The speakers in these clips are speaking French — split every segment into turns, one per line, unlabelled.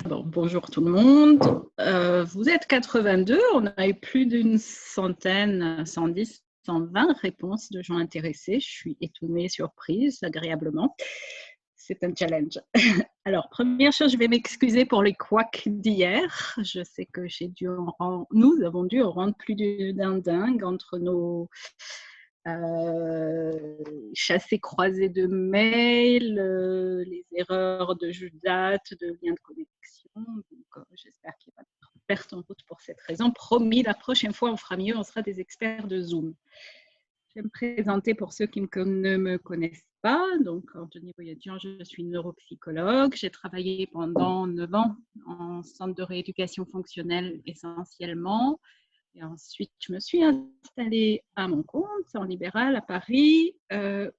Bon, bonjour tout le monde. Vous êtes 82, on a eu plus d'une centaine, 110, 120 réponses de gens intéressés. Je suis étonnée, surprise, agréablement. C'est un challenge. Alors, première chose, je vais m'excuser pour les couacs d'hier. Je sais que nous avons dû en rendre plus d'un dingue entre nos chassés-croisés de mails, les erreurs de date, de lien de connexion. Donc, j'espère qu'il n'y a pas de perte en route pour cette raison. Promis, la prochaine fois, on fera mieux, on sera des experts de Zoom. Je vais me présenter pour ceux qui ne me connaissent pas. Donc, Anthony Boyadian, je suis neuropsychologue. J'ai travaillé pendant 9 ans en centre de rééducation fonctionnelle essentiellement. Et ensuite, je me suis installée à mon compte en libéral à Paris,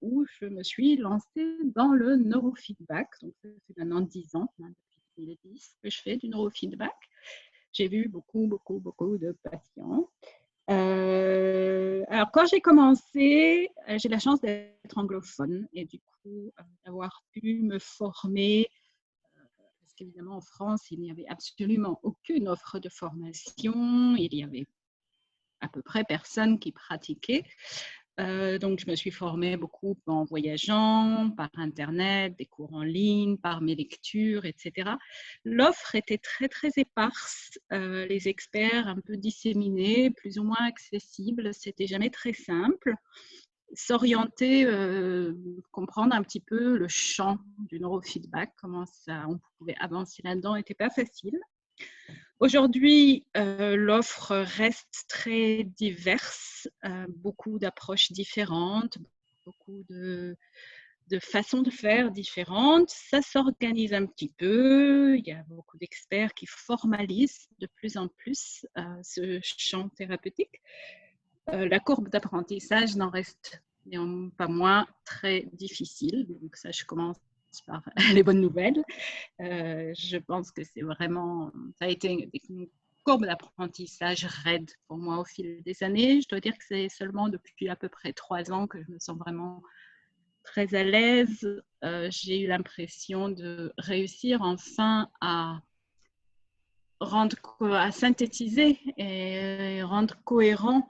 où je me suis lancée dans le neurofeedback. Donc, ça fait maintenant 10 ans, depuis 2010, que je fais du neurofeedback. J'ai vu beaucoup de patients. Alors, quand j'ai commencé, j'ai la chance d'être anglophone et du coup, d'avoir pu me former. Parce qu'évidemment, en France, il n'y avait absolument aucune offre de formation. Il y avait à peu près personne qui pratiquait. Donc, je me suis formée beaucoup en voyageant, par Internet, des cours en ligne, par mes lectures, etc. L'offre était très éparse, les experts un peu disséminés, plus ou moins accessibles. C'était jamais très simple. S'orienter, comprendre un petit peu le champ du neurofeedback, comment on pouvait avancer là-dedans, n'était pas facile. Aujourd'hui, l'offre reste très diverse, beaucoup d'approches différentes, beaucoup de façons de faire différentes. Ça s'organise un petit peu. Il y a beaucoup d'experts qui formalisent de plus en plus ce champ thérapeutique. La courbe d'apprentissage n'en reste pas moins très difficile. Donc ça, je commence par les bonnes nouvelles. Je pense que c'est vraiment, ça a été une courbe d'apprentissage raide pour moi au fil des années. Je dois dire que c'est seulement depuis à peu près 3 ans que je me sens vraiment très à l'aise. J'ai eu l'impression de réussir enfin à synthétiser et rendre cohérent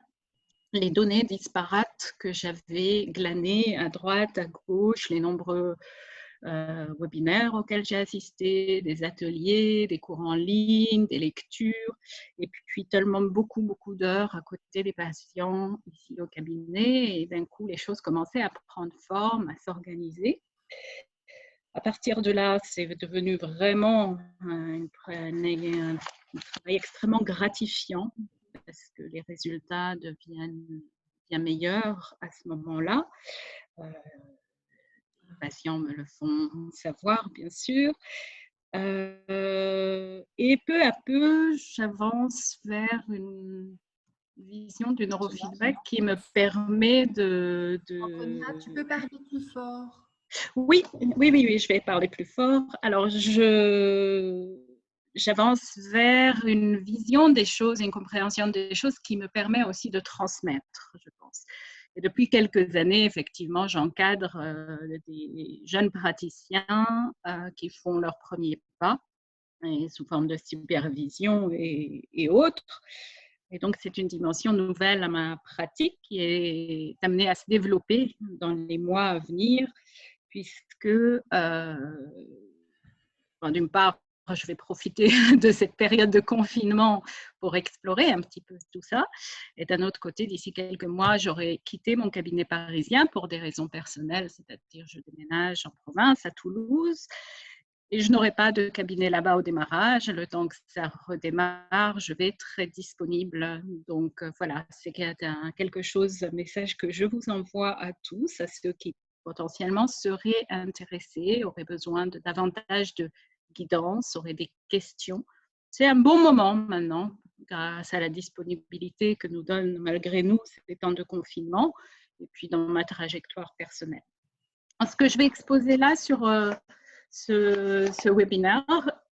les données disparates que j'avais glanées à droite, à gauche, les nombreux webinaires auxquels j'ai assisté, des ateliers, des cours en ligne, des lectures, et puis tellement beaucoup d'heures à côté des patients ici au cabinet, et d'un coup les choses commençaient à prendre forme, à s'organiser. À partir de là, c'est devenu vraiment un travail extrêmement gratifiant parce que les résultats deviennent bien meilleurs à ce moment-là. Les patients me le font savoir, bien sûr. Et peu à peu, j'avance vers une vision du neurofeedback qui me permet de…
Antonia, tu peux parler plus fort?
Oui, je vais parler plus fort. Alors, j'avance vers une vision des choses, une compréhension des choses qui me permet aussi de transmettre, je pense. Et depuis quelques années, effectivement, j'encadre des jeunes praticiens qui font leurs premiers pas et sous forme de supervision et autres. Et donc, c'est une dimension nouvelle à ma pratique qui est amenée à se développer dans les mois à venir, puisque, d'une part, je vais profiter de cette période de confinement pour explorer un petit peu tout ça. Et d'un autre côté, d'ici quelques mois, j'aurai quitté mon cabinet parisien pour des raisons personnelles, c'est-à-dire je déménage en province, à Toulouse, et je n'aurai pas de cabinet là-bas au démarrage. Le temps que ça redémarre, je vais être très disponible. Donc voilà, c'est quelque chose, un message que je vous envoie à tous, à ceux qui potentiellement seraient intéressés, auraient besoin de davantage de guidance, auraient des questions. C'est un bon moment maintenant, grâce à la disponibilité que nous donne malgré nous ces temps de confinement, et puis dans ma trajectoire personnelle. Ce que je vais exposer là sur ce webinaire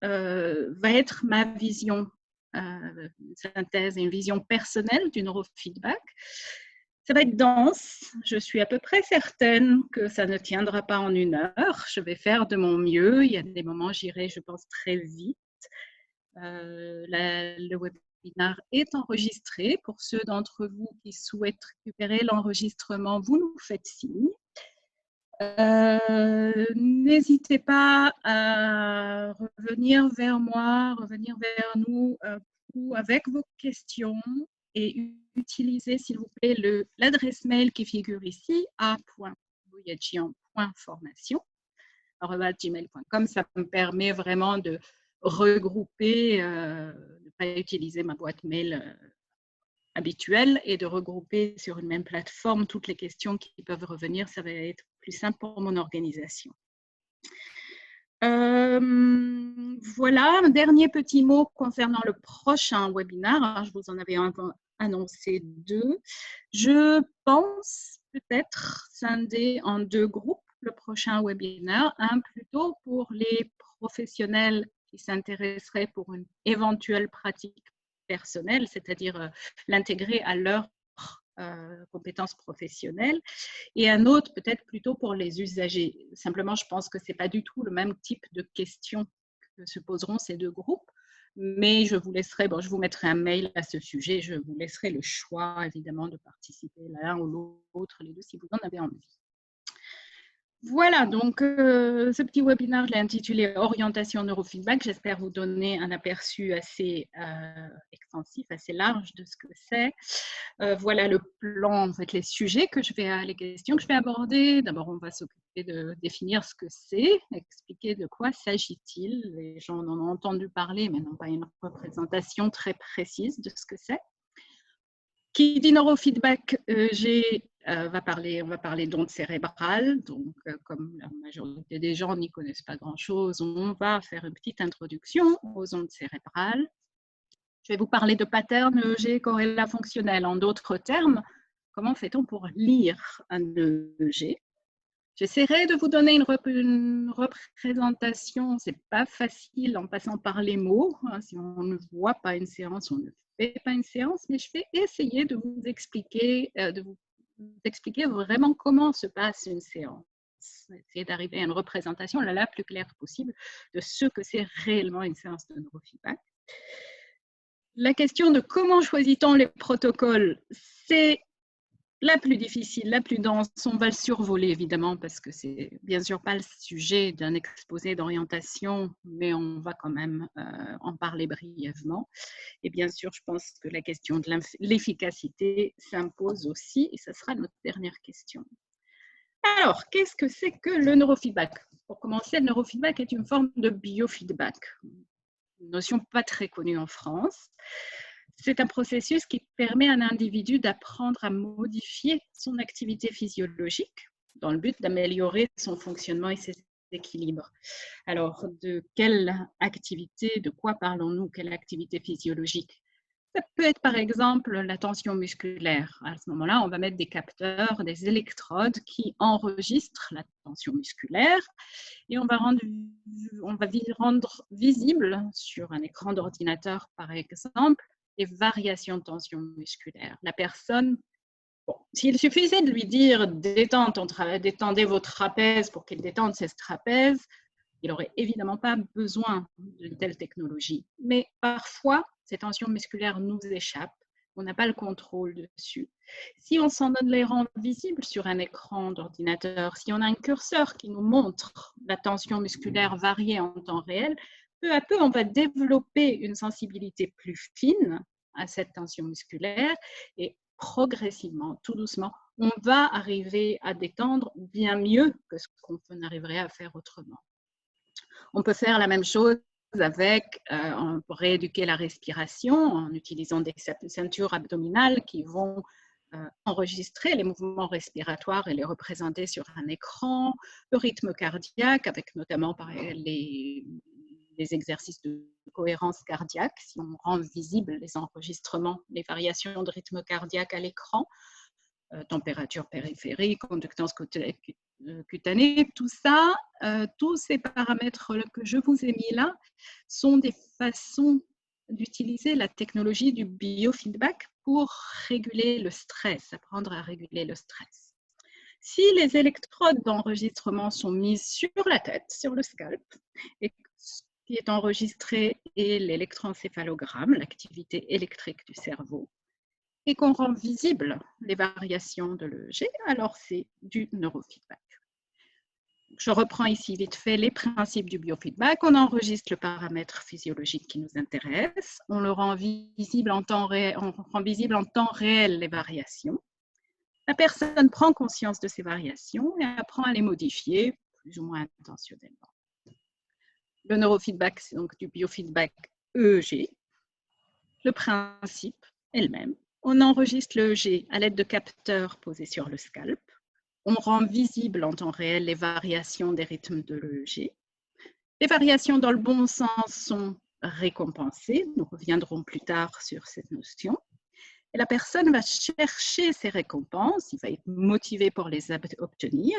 va être ma vision, une synthèse et une vision personnelle du neurofeedback. Ça va être dense. Je suis à peu près certaine que ça ne tiendra pas en 1 heure. Je vais faire de mon mieux. Il y a des moments, j'irai, je pense, très vite. Le webinaire est enregistré. Pour ceux d'entre vous qui souhaitent récupérer l'enregistrement, vous nous faites signe. N'hésitez pas à revenir vers moi, revenir vers nous ou avec vos questions et utilisez s'il vous plaît l'adresse mail qui figure ici a.bouyadjian.formation@gmail.com. Ça me permet vraiment de regrouper, de ne pas utiliser ma boîte mail habituelle et de regrouper sur une même plateforme toutes les questions qui peuvent revenir. Ça va être plus simple pour mon organisation. Voilà, un dernier petit mot concernant le prochain webinaire. Je vous en avais annoncé 2. Je pense peut-être scinder en 2 groupes le prochain webinaire. Un plutôt pour les professionnels qui s'intéresseraient pour une éventuelle pratique personnelle, c'est-à-dire l'intégrer à leurs compétences professionnelles, et un autre peut-être plutôt pour les usagers. Simplement, je pense que ce n'est pas du tout le même type de questions que se poseront ces 2 groupes, mais je vous laisserai, je vous mettrai un mail à ce sujet, je vous laisserai le choix évidemment de participer l'un ou l'autre, les 2 si vous en avez envie. Voilà, donc ce petit webinaire, je l'ai intitulé « Orientation neurofeedback ». J'espère vous donner un aperçu assez extensif, assez large de ce que c'est. Voilà le plan, en fait, les sujets les questions que je vais aborder. D'abord, on va s'occuper de définir ce que c'est, expliquer de quoi s'agit-il. Les gens en ont entendu parler, mais n'ont pas une représentation très précise de ce que c'est. Qui dit neurofeedback, on va parler d'ondes cérébrales. Donc, comme la majorité des gens n'y connaissent pas grand-chose, on va faire une petite introduction aux ondes cérébrales. Je vais vous parler de patterns EEG corrélat fonctionnel. En d'autres termes, comment fait-on pour lire un EEG? J'essaierai de vous donner une représentation. Ce n'est pas facile en passant par les mots. Si on ne voit pas une séance, on ne fait pas une séance, mais je vais essayer de vous expliquer vraiment comment se passe une séance. Essayer d'arriver à une représentation la plus claire possible de ce que c'est réellement une séance de neurofeedback. La question de comment choisit-on les protocoles, c'est la plus difficile, la plus dense. On va le survoler évidemment parce que c'est bien sûr pas le sujet d'un exposé d'orientation, mais on va quand même en parler brièvement. Et bien sûr, je pense que la question de l'efficacité s'impose aussi, et ce sera notre dernière question. Alors, qu'est-ce que c'est que le neurofeedback? Pour commencer, le neurofeedback est une forme de biofeedback, une notion pas très connue en France. C'est un processus qui permet à un individu d'apprendre à modifier son activité physiologique dans le but d'améliorer son fonctionnement et ses équilibres. Alors, de quelle activité, de quoi parlons-nous? Quelle activité physiologique? Ça peut être par exemple la tension musculaire. À ce moment-là, on va mettre des capteurs, des électrodes qui enregistrent la tension musculaire et on va rendre visible sur un écran d'ordinateur, par exemple, les variations de tension musculaire. La personne, s'il suffisait de lui dire détendez votre trapèze pour qu'elle détende ses trapèzes, il n'aurait évidemment pas besoin d'une telle technologie. Mais parfois, ces tensions musculaires nous échappent, on n'a pas le contrôle dessus. Si on s'en donne les rend visibles sur un écran d'ordinateur, si on a un curseur qui nous montre la tension musculaire variée en temps réel, peu à peu, on va développer une sensibilité plus fine à cette tension musculaire et progressivement, tout doucement, on va arriver à détendre bien mieux que ce qu'on arriverait à faire autrement. On peut faire la même chose on peut rééduquer la respiration en utilisant des ceintures abdominales qui vont enregistrer les mouvements respiratoires et les représenter sur un écran, le rythme cardiaque avec notamment les exercices de cohérence cardiaque, si on rend visible les enregistrements, les variations de rythme cardiaque à l'écran, température périphérique, conductance cutanée, tout ça, tous ces paramètres que je vous ai mis là sont des façons d'utiliser la technologie du biofeedback pour réguler le stress, apprendre à réguler le stress. Si les électrodes d'enregistrement sont mises sur la tête, sur le scalp, et ce qui est enregistré est l'électroencéphalogramme, l'activité électrique du cerveau, et qu'on rend visible les variations de l'EEG, alors c'est du neurofeedback. Je reprends ici vite fait les principes du biofeedback. On enregistre le paramètre physiologique qui nous intéresse, on le rend visible en temps réel, on rend visible en temps réel les variations. La personne prend conscience de ces variations et apprend à les modifier, plus ou moins intentionnellement. Le neurofeedback, c'est donc du biofeedback EEG. Le principe est le même. On enregistre l'EEG à l'aide de capteurs posés sur le scalp. On rend visible en temps réel les variations des rythmes de l'EEG. Les variations dans le bon sens sont récompensées. Nous reviendrons plus tard sur cette notion. Et la personne va chercher ces récompenses, il va être motivé pour les obtenir,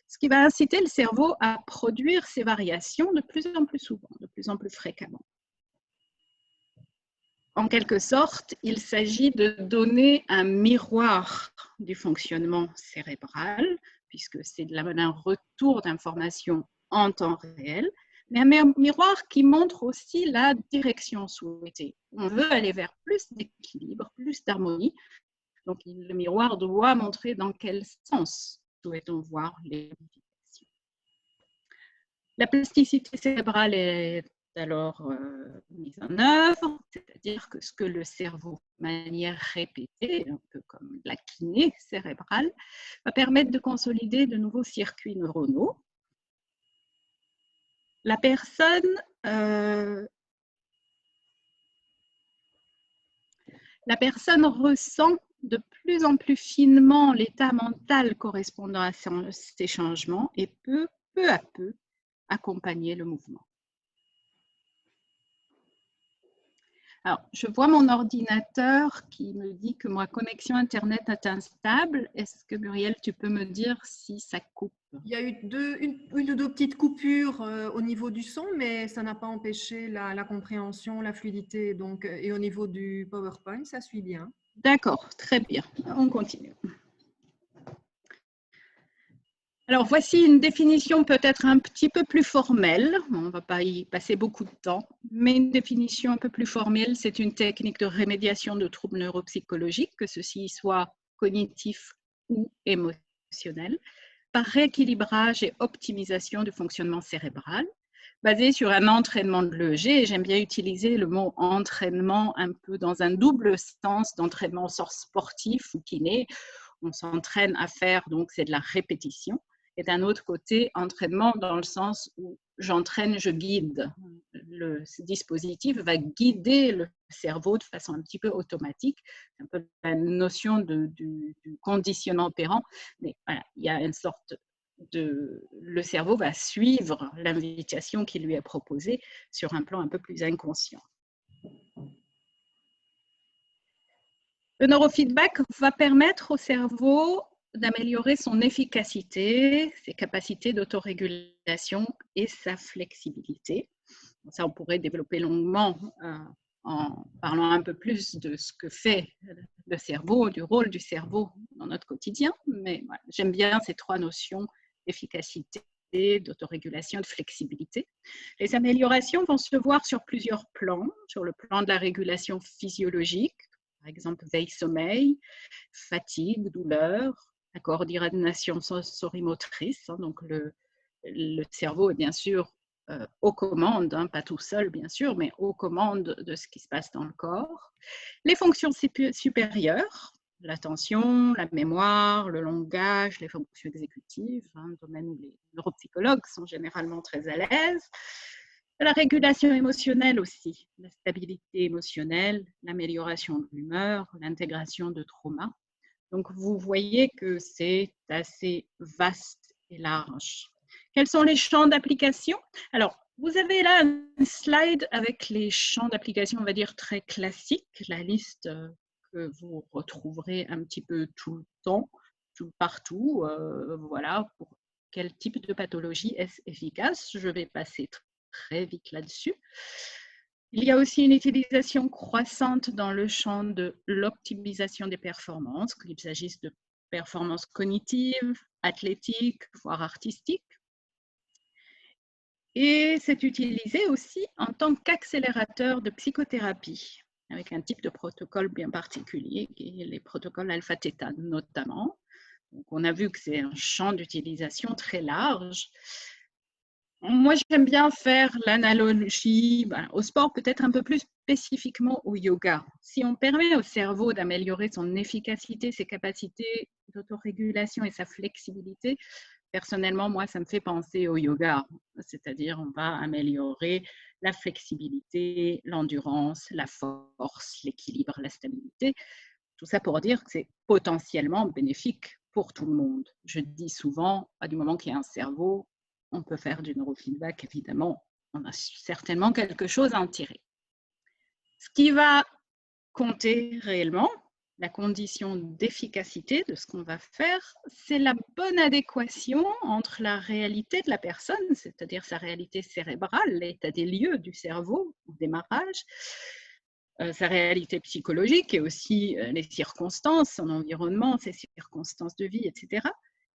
ce qui va inciter le cerveau à produire ces variations de plus en plus souvent, de plus en plus fréquemment. En quelque sorte, il s'agit de donner un miroir du fonctionnement cérébral, puisque c'est de un retour d'informations en temps réel, mais un miroir qui montre aussi la direction souhaitée. On veut aller vers plus d'équilibre, plus d'harmonie. Donc, le miroir doit montrer dans quel sens souhaitons voir les modifications. La plasticité cérébrale est alors mise en œuvre, c'est-à-dire que ce que le cerveau, de manière répétée, un peu comme la kiné cérébrale, va permettre de consolider de nouveaux circuits neuronaux. La personne ressent de plus en plus finement l'état mental correspondant à ces changements et peut, peu à peu, accompagner le mouvement. Alors, je vois mon ordinateur qui me dit que ma connexion Internet est instable. Est-ce que, Muriel, tu peux me dire si ça coupe?
Il y a eu une ou deux petites coupures au niveau du son, mais ça n'a pas empêché la compréhension, la fluidité. Donc, et au niveau du PowerPoint, ça suit bien.
D'accord, très bien. On continue. Alors, voici une définition peut-être un petit peu plus formelle. On ne va pas y passer beaucoup de temps, mais une définition un peu plus formelle, c'est une technique de remédiation de troubles neuropsychologiques, que ceux-ci soient cognitifs ou émotionnels, par rééquilibrage et optimisation du fonctionnement cérébral, basé sur un entraînement de l'EEG. Et j'aime bien utiliser le mot entraînement un peu dans un double sens d'entraînement au sens sportif ou kiné. On s'entraîne à faire, donc c'est de la répétition. Et d'un autre côté, entraînement dans le sens où j'entraîne, je guide. Le dispositif va guider le cerveau de façon un petit peu automatique. C'est un peu la notion du conditionnement opérant. Mais voilà, il y a une sorte le cerveau va suivre l'invitation qui lui est proposée sur un plan un peu plus inconscient. Le neurofeedback va permettre au cerveau d'améliorer son efficacité, ses capacités d'autorégulation et sa flexibilité. Ça, on pourrait développer longuement en parlant un peu plus de ce que fait le cerveau, du rôle du cerveau dans notre quotidien. Mais voilà, j'aime bien ces trois notions, efficacité, d'autorégulation, de flexibilité. Les améliorations vont se voir sur plusieurs plans, sur le plan de la régulation physiologique, par exemple veille-sommeil, fatigue, douleur, la coordination sensorimotrice, donc le cerveau est bien sûr aux commandes, pas tout seul bien sûr, mais aux commandes de ce qui se passe dans le corps. Les fonctions supérieures, l'attention, la mémoire, le langage, les fonctions exécutives, domaine où les neuropsychologues sont généralement très à l'aise. La régulation émotionnelle aussi, la stabilité émotionnelle, l'amélioration de l'humeur, l'intégration de traumas. Donc, vous voyez que c'est assez vaste et large. Quels sont les champs d'application? Alors, vous avez là un slide avec les champs d'application, on va dire, très classiques, la liste que vous retrouverez un petit peu tout le temps, tout partout. Voilà, pour quel type de pathologie est-ce efficace? Je vais passer très vite là-dessus. Il y a aussi une utilisation croissante dans le champ de l'optimisation des performances, qu'il s'agisse de performances cognitives, athlétiques, voire artistiques. Et c'est utilisé aussi en tant qu'accélérateur de psychothérapie, avec un type de protocole bien particulier, qui est les protocoles alpha-theta notamment. Donc, on a vu que c'est un champ d'utilisation très large. Moi, j'aime bien faire l'analogie au sport, peut-être un peu plus spécifiquement au yoga. Si on permet au cerveau d'améliorer son efficacité, ses capacités d'autorégulation et sa flexibilité, personnellement, moi, ça me fait penser au yoga. C'est-à-dire, on va améliorer la flexibilité, l'endurance, la force, l'équilibre, la stabilité. Tout ça pour dire que c'est potentiellement bénéfique pour tout le monde. Je dis souvent, du moment qu'il y a un cerveau, on peut faire du neurofeedback, évidemment. On a certainement quelque chose à en tirer. Ce qui va compter réellement, la condition d'efficacité de ce qu'on va faire, c'est la bonne adéquation entre la réalité de la personne, c'est-à-dire sa réalité cérébrale, l'état des lieux du cerveau au démarrage, sa réalité psychologique et aussi les circonstances, son environnement, ses circonstances de vie, etc.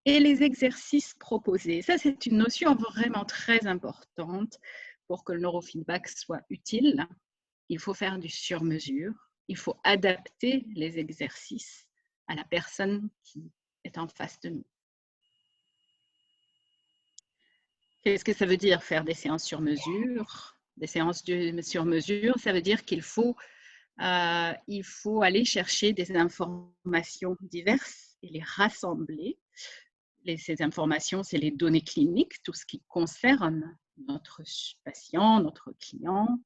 Et les exercices proposés. Ça, c'est une notion vraiment très importante pour que le neurofeedback soit utile. Il faut faire du sur-mesure. Il faut adapter les exercices à la personne qui est en face de nous. Qu'est-ce que ça veut dire faire des séances sur mesure? Des séances sur mesure, ça veut dire qu'il faut aller chercher des informations diverses et les rassembler. Ces informations, c'est les données cliniques, tout ce qui concerne notre patient, notre client,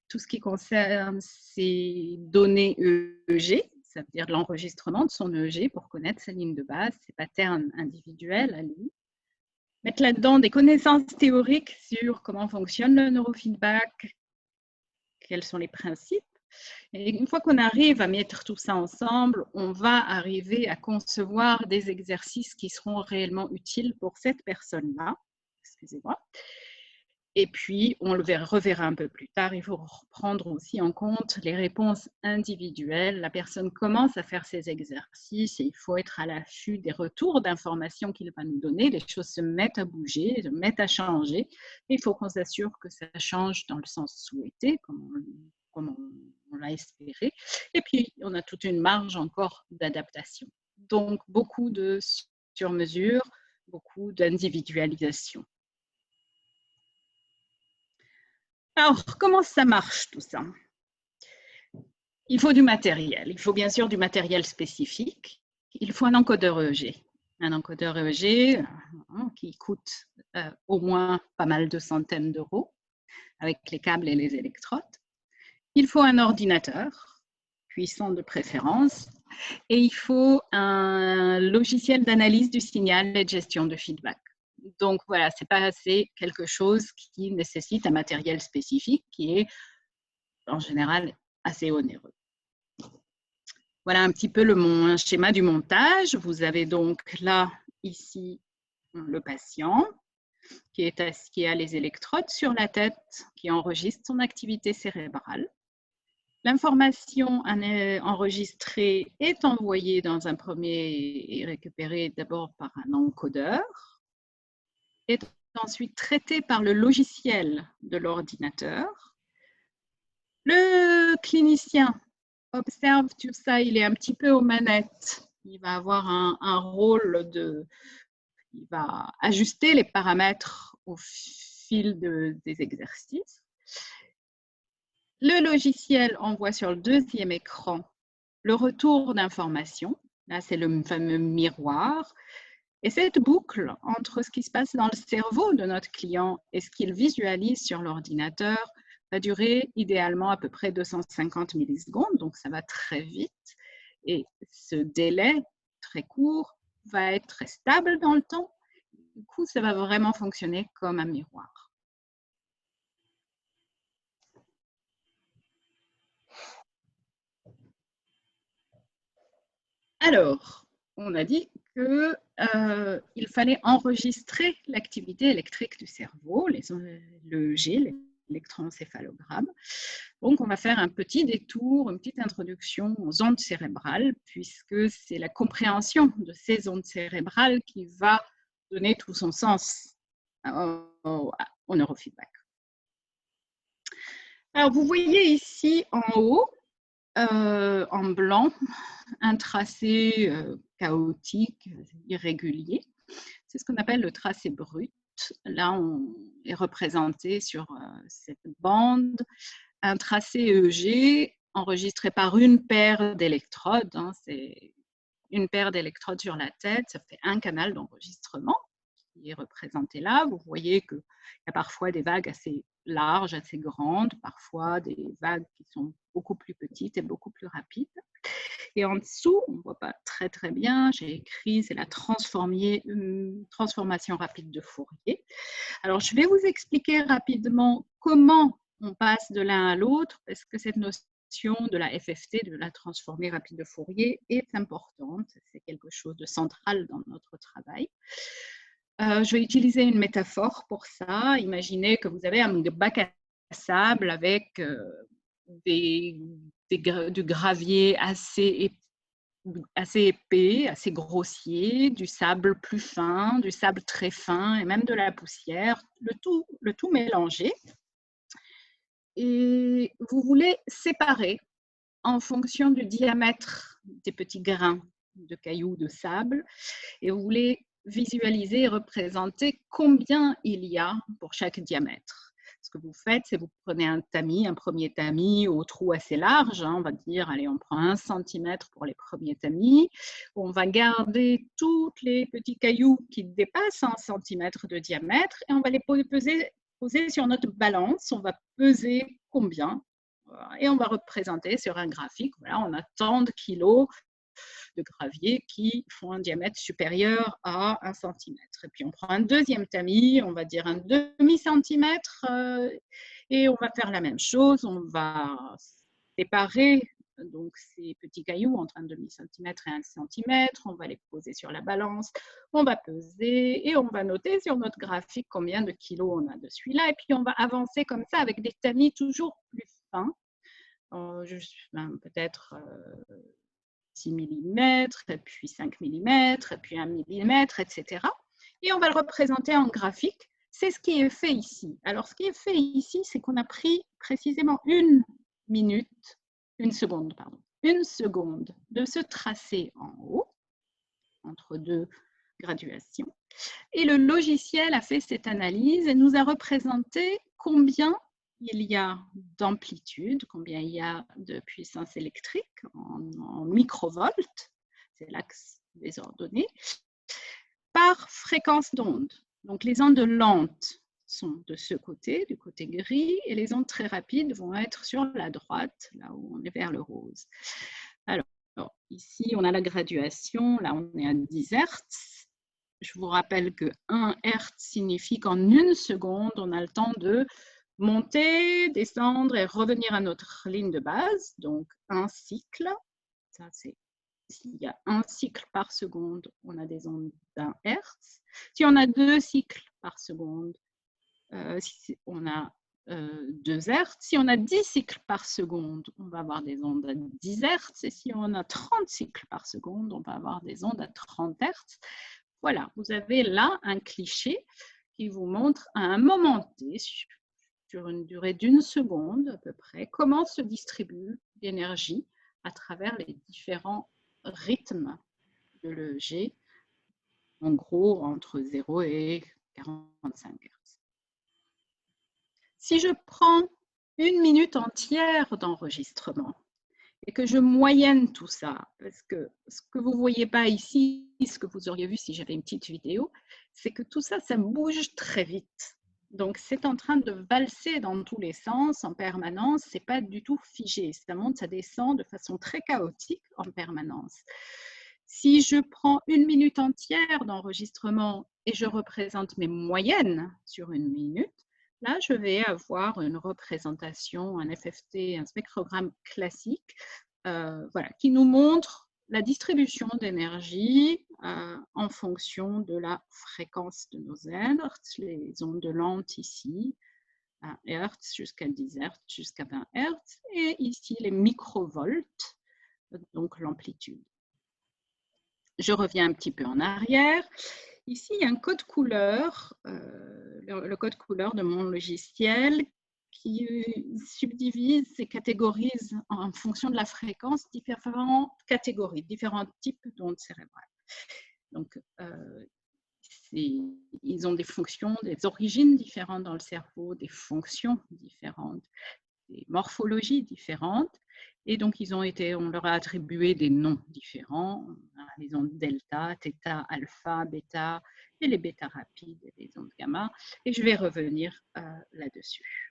tout ce qui concerne ces données EEG, ça veut dire l'enregistrement de son EEG pour connaître sa ligne de base, ses patterns individuels à lui. Mettre là-dedans des connaissances théoriques sur comment fonctionne le neurofeedback, quels sont les principes. Et une fois qu'on arrive à mettre tout ça ensemble, on va arriver à concevoir des exercices qui seront réellement utiles pour cette personne-là. Excusez-moi. Et puis, on le reverra un peu plus tard, il faut prendre aussi en compte les réponses individuelles. La personne commence à faire ses exercices et il faut être à l'affût des retours d'informations qu'il va nous donner. Les choses se mettent à bouger, se mettent à changer. Et il faut qu'on s'assure que ça change dans le sens souhaité, comme on l'a espéré. Et puis, on a toute une marge encore d'adaptation. Donc, beaucoup de sur-mesure, beaucoup d'individualisation. Alors, comment ça marche tout ça? Il faut du matériel. Il faut bien sûr du matériel spécifique. Il faut un encodeur EEG. Un encodeur EEG qui coûte au moins pas mal de centaines d'euros avec les câbles et les électrodes. Il faut un ordinateur puissant de préférence et il faut un logiciel d'analyse du signal et de gestion de feedback. Donc voilà, c'est quelque chose qui nécessite un matériel spécifique qui est en général assez onéreux. Voilà un petit peu un schéma du montage. Vous avez donc là, ici, le patient qui a les électrodes sur la tête, qui enregistre son activité cérébrale. L'information enregistrée est envoyée dans un premier et récupérée d'abord par un encodeur, est ensuite traitée par le logiciel de l'ordinateur. Le clinicien observe tout ça, il est un petit peu aux manettes. Il va avoir un rôle il va ajuster les paramètres au fil des exercices. Le logiciel envoie sur le deuxième écran le retour d'informations. Là, c'est le fameux miroir. Et cette boucle entre ce qui se passe dans le cerveau de notre client et ce qu'il visualise sur l'ordinateur va durer idéalement à peu près 250 millisecondes, donc ça va très vite. Et ce délai très court va être très stable dans le temps. Du coup, ça va vraiment fonctionner comme un miroir. Alors, on a dit qu'il fallait enregistrer l'activité électrique du cerveau, l'EEG, l'électroencéphalogramme. Donc, on va faire un petit détour, une petite introduction aux ondes cérébrales, puisque c'est la compréhension de ces ondes cérébrales qui va donner tout son sens au neurofeedback. Alors, vous voyez ici en haut, en blanc, un tracé chaotique, irrégulier. C'est ce qu'on appelle le tracé brut. Là, on est représenté sur cette bande un tracé EEG enregistré par une paire d'électrodes. Hein, c'est une paire d'électrodes sur la tête, ça fait un canal d'enregistrement qui est représenté là. Vous voyez qu'il y a parfois des vagues assez larges, assez grandes, parfois des vagues qui sont beaucoup plus petites et beaucoup plus rapides. Et en dessous, on ne voit pas très très bien, j'ai écrit, c'est la transformation rapide de Fourier. Alors, je vais vous expliquer rapidement comment on passe de l'un à l'autre, parce que cette notion de la FFT, de la transformée rapide de Fourier, est importante. C'est quelque chose de central dans notre travail. Je vais utiliser une métaphore pour ça. Imaginez que vous avez un bac à sable avec du gravier assez épais, assez grossier, du sable plus fin, du sable très fin et même de la poussière, le tout mélangé. Et vous voulez séparer en fonction du diamètre des petits grains de cailloux de sable et vous voulez visualiser et représenter combien il y a pour chaque diamètre. Ce que vous faites, c'est vous prenez un tamis, un premier tamis au trou assez large, hein, on va dire, allez, on prend 1 cm pour les premiers tamis. On va garder tous les petits cailloux qui dépassent 1 cm de diamètre et on va les poser sur notre balance. On va peser combien et on va représenter sur un graphique, voilà, on a tant de kilos de gravier qui font un diamètre supérieur à 1 cm. Et puis on prend un deuxième tamis, on va dire un demi-centimètre, et on va faire la même chose, on va séparer donc ces petits cailloux entre un demi-centimètre et 1 centimètre, on va les poser sur la balance, on va peser et on va noter sur notre graphique combien de kilos on a de celui-là, et puis on va avancer comme ça avec des tamis toujours plus fins, peut-être 6 mm, et puis 5 mm, et puis 1 mm, etc. Et on va le représenter en graphique. C'est ce qui est fait ici. Alors, ce qui est fait ici, c'est qu'on a pris précisément une seconde de ce tracé en haut, entre deux graduations. Et le logiciel a fait cette analyse et nous a représenté combien il y a d'amplitude, combien il y a de puissance électrique en microvolts, c'est l'axe des ordonnées, par fréquence d'onde. Donc les ondes lentes sont de ce côté, du côté gris, et les ondes très rapides vont être sur la droite, là où on est vers le rose. Alors ici, on a la graduation, là on est à 10 Hz. Je vous rappelle que 1 Hz signifie qu'en 1 seconde, on a le temps de monter, descendre et revenir à notre ligne de base. Donc, un cycle, ça c'est s'il y a 1 cycle par seconde, on a des ondes d'1 Hz. Si on a 2 cycles par seconde, on a 2 Hz. Si on a 10 cycles par seconde, on va avoir des ondes à 10 Hz. Et si on a 30 cycles par seconde, on va avoir des ondes à 30 Hz. Voilà, vous avez là un cliché qui vous montre à un moment T, sur une durée d'1 seconde à peu près, comment se distribue l'énergie à travers les différents rythmes de l'EEG, en gros entre 0 et 45 Hz. Si je prends 1 minute entière d'enregistrement et que je moyenne tout ça, parce que ce que vous ne voyez pas ici, ce que vous auriez vu si j'avais une petite vidéo, c'est que tout ça, ça bouge très vite. Donc, c'est en train de valser dans tous les sens en permanence, ce n'est pas du tout figé, ça monte, ça descend de façon très chaotique en permanence. Si je prends 1 minute entière d'enregistrement et je représente mes moyennes sur 1 minute, là, je vais avoir une représentation, un FFT, un spectrogramme classique, voilà, qui nous montre la distribution d'énergie en fonction de la fréquence de nos Hertz, les ondes lentes ici, 1 Hz jusqu'à 10 Hz, jusqu'à 20 Hz. Et ici, les microvolts, donc l'amplitude. Je reviens un petit peu en arrière. Ici, il y a un code couleur, le code couleur de mon logiciel qui subdivise et catégorise en fonction de la fréquence différentes catégories, différents types d'ondes cérébrales. Donc, ils ont des fonctions, des origines différentes dans le cerveau, des fonctions différentes, des morphologies différentes. Et donc, on leur a attribué des noms différents. On a les ondes delta, θ, alpha, bêta, et les bêta rapides, et les ondes gamma. Et je vais revenir là-dessus.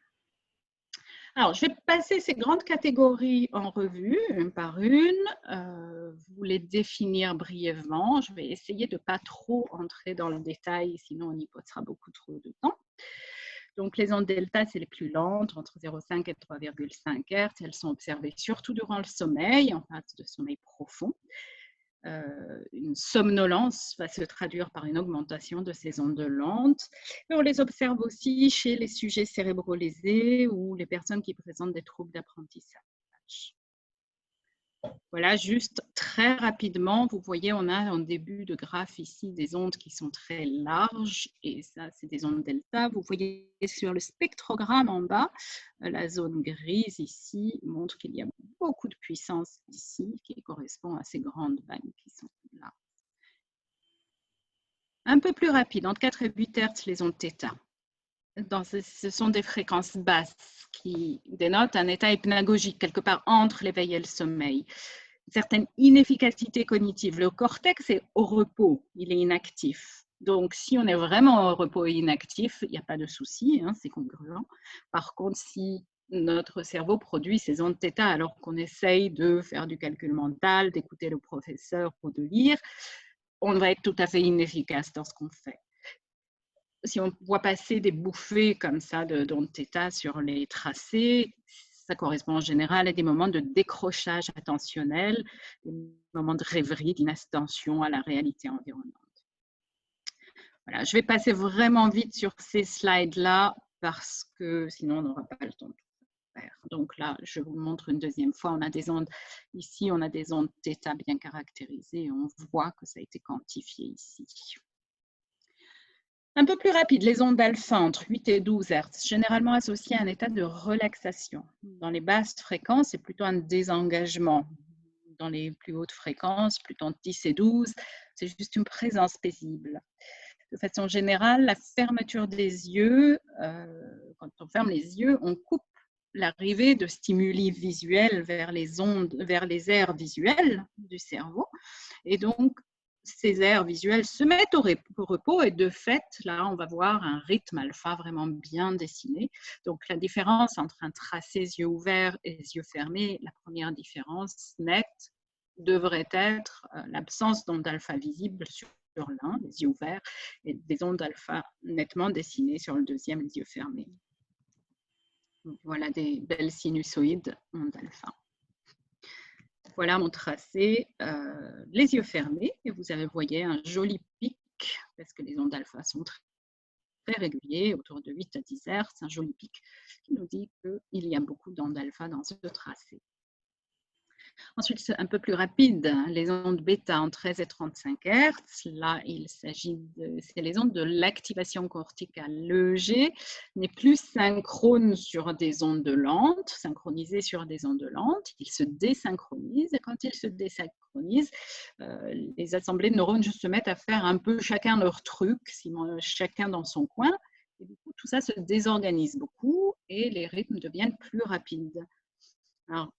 Alors, je vais passer ces grandes catégories en revue, une par une, vous les définir brièvement. Je vais essayer de ne pas trop entrer dans le détail, sinon on y passera beaucoup trop de temps. Donc, les ondes delta, c'est les plus lentes, entre 0,5 et 3,5 Hz. Elles sont observées surtout durant le sommeil, en phase de sommeil profond. Une somnolence va se traduire par une augmentation de ces ondes lentes. Et on les observe aussi chez les sujets cérébrolésés ou les personnes qui présentent des troubles d'apprentissage. Voilà, juste très rapidement, vous voyez, on a en début de graphe ici des ondes qui sont très larges, et ça, c'est des ondes delta. Vous voyez sur le spectrogramme en bas, la zone grise ici montre qu'il y a beaucoup de puissance ici, qui correspond à ces grandes vagues qui sont là. Un peu plus rapide, entre 4 et 8 Hz, les ondes θ. Ce sont des fréquences basses qui dénotent un état hypnagogique, quelque part entre l'éveil et le sommeil. Une certaine inefficacité cognitive. Le cortex est au repos, il est inactif. Donc, si on est vraiment au repos et inactif, il n'y a pas de souci, hein, c'est congruent. Par contre, si notre cerveau produit ces ondes θ alors qu'on essaye de faire du calcul mental, d'écouter le professeur ou de lire, on va être tout à fait inefficace dans ce qu'on fait. Si on voit passer des bouffées comme ça d'ondes θ sur les tracés, ça correspond en général à des moments de décrochage attentionnel, des moments de rêverie, d'inattention à la réalité environnante. Voilà, je vais passer vraiment vite sur ces slides-là parce que sinon on n'aura pas le temps de tout faire. Donc là, je vous montre une deuxième fois. On a des ondes, ici, on a des ondes θ bien caractérisées et on voit que ça a été quantifié ici. Un peu plus rapide, les ondes alpha entre 8 et 12 Hz, généralement associées à un état de relaxation. Dans les basses fréquences, c'est plutôt un désengagement. Dans les plus hautes fréquences, plutôt entre 10 et 12, c'est juste une présence paisible. De façon générale, la fermeture des yeux, quand on ferme les yeux, on coupe l'arrivée de stimuli visuels vers les ondes, vers les aires visuelles du cerveau. Et donc, ces aires visuelles se mettent au repos et de fait, là, on va voir un rythme alpha vraiment bien dessiné. Donc, la différence entre un tracé yeux ouverts et yeux fermés, la première différence nette devrait être l'absence d'ondes alpha visibles sur l'un, les yeux ouverts, et des ondes alpha nettement dessinées sur le deuxième, les yeux fermés. Donc, voilà des belles sinusoïdes ondes alpha. Voilà mon tracé, les yeux fermés, et vous voyez un joli pic, parce que les ondes alpha sont très réguliers, autour de 8 à 10 Hz, un joli pic qui nous dit qu'il y a beaucoup d'ondes alpha dans ce tracé. Ensuite, c'est un peu plus rapide, les ondes bêta en 13 et 35 Hz. Là, il s'agit c'est les ondes de l'activation corticale. L'EEG n'est plus synchrone sur des ondes lentes, synchronisé sur des ondes lentes. Il se désynchronise. Et quand il se désynchronise, les assemblées de neurones se mettent à faire un peu chacun leur truc, chacun dans son coin. Et du coup, tout ça se désorganise beaucoup et les rythmes deviennent plus rapides. Alors,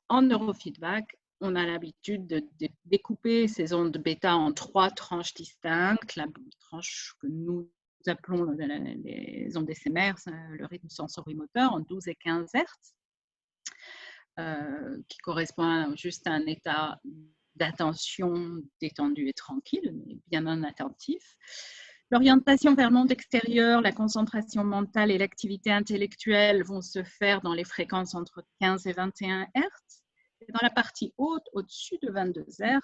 en neurofeedback, on a l'habitude de découper ces ondes bêta en 3 tranches distinctes. La tranche que nous appelons les ondes SMR, le rythme sensorimoteur, en 12 et 15 Hz, qui correspond juste à un état d'attention détendu et tranquille, mais bien non attentif. L'orientation vers le monde extérieur, la concentration mentale et l'activité intellectuelle vont se faire dans les fréquences entre 15 et 21 Hz. Et dans la partie haute, au-dessus de 22 Hz,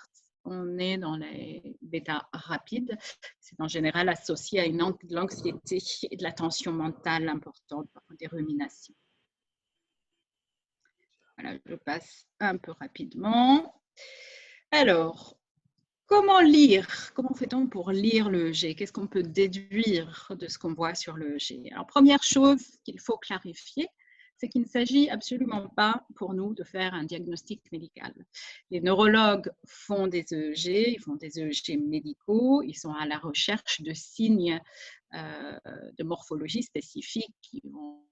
on est dans les bêta rapides. C'est en général associé à de l'anxiété et de la tension mentale importante, des ruminations. Voilà, je passe un peu rapidement. Alors, comment lire? Comment fait-on pour lire l'EEG? Qu'est-ce qu'on peut déduire de ce qu'on voit sur l'EEG? Alors, première chose qu'il faut clarifier, c'est qu'il ne s'agit absolument pas pour nous de faire un diagnostic médical. Les neurologues font des EEG, ils font des EEG médicaux, ils sont à la recherche de signes de morphologie spécifiques qui vont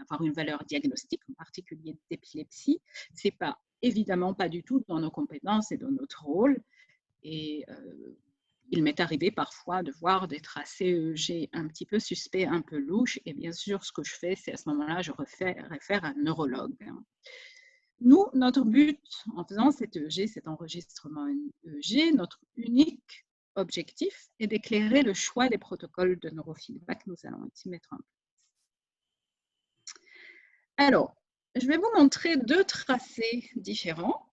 avoir une valeur diagnostique, en particulier d'épilepsie. Ce n'est pas évidemment pas du tout dans nos compétences et dans notre rôle. Et il m'est arrivé parfois de voir des tracés EEG un petit peu suspects, un peu louches. Et bien sûr, ce que je fais, c'est à ce moment-là, je réfère à un neurologue. Nous, notre but en faisant cet EEG, cet enregistrement EEG, notre unique objectif est d'éclairer le choix des protocoles de neurofeedback que nous allons ici mettre en place. Alors, je vais vous montrer deux tracés différents.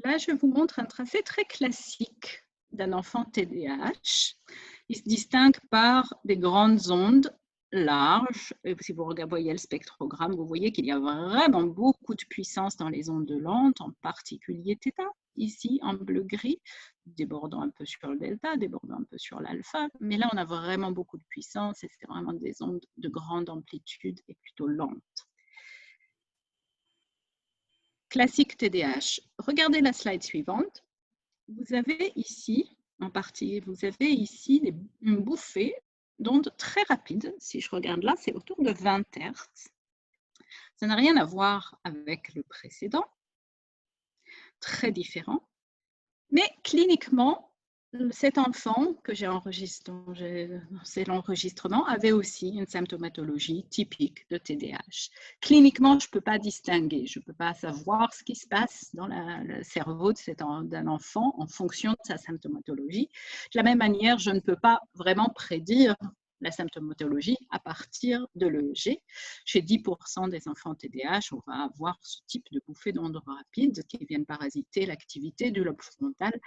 Là, je vous montre un tracé très classique d'un enfant TDAH. Il se distingue par des grandes ondes larges. Et si vous voyez le spectrogramme, vous voyez qu'il y a vraiment beaucoup de puissance dans les ondes lentes, en particulier θ, ici en bleu-gris, débordant un peu sur le delta, débordant un peu sur l'alpha. Mais là, on a vraiment beaucoup de puissance et c'est vraiment des ondes de grande amplitude et plutôt lentes. Classique TDAH. Regardez la slide suivante. Vous avez ici, en partie, vous avez ici une bouffée d'ondes très rapide. Si je regarde là, c'est autour de 20 Hz. Ça n'a rien à voir avec le précédent, très différent. Mais cliniquement, cet enfant que j'ai enregistré, c'est l'enregistrement, avait aussi une symptomatologie typique de TDAH. Cliniquement, je ne peux pas distinguer, je ne peux pas savoir ce qui se passe dans le cerveau d'un enfant en fonction de sa symptomatologie. De la même manière, je ne peux pas vraiment prédire la symptomatologie à partir de l'EEG. Chez 10% des enfants TDAH, on va avoir ce type de bouffées d'ondes rapides qui viennent parasiter l'activité du lobe frontal.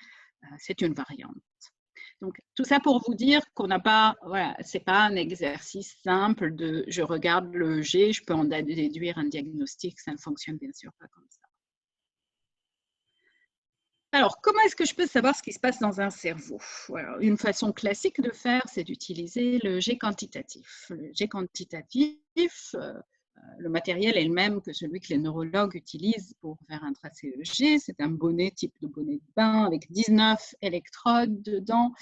C'est une variante. Donc, tout ça pour vous dire qu'on n'a pas, voilà, c'est pas un exercice simple de je regarde l'EEG, je peux en déduire un diagnostic, ça ne fonctionne bien sûr pas comme ça. Alors, comment est-ce que je peux savoir ce qui se passe dans un cerveau? Alors, une façon classique de faire, c'est d'utiliser le G quantitatif. Le G quantitatif, le matériel est le même que celui que les neurologues utilisent pour faire un tracé EEG. C'est un bonnet type de bonnet de bain avec 19 électrodes dedans.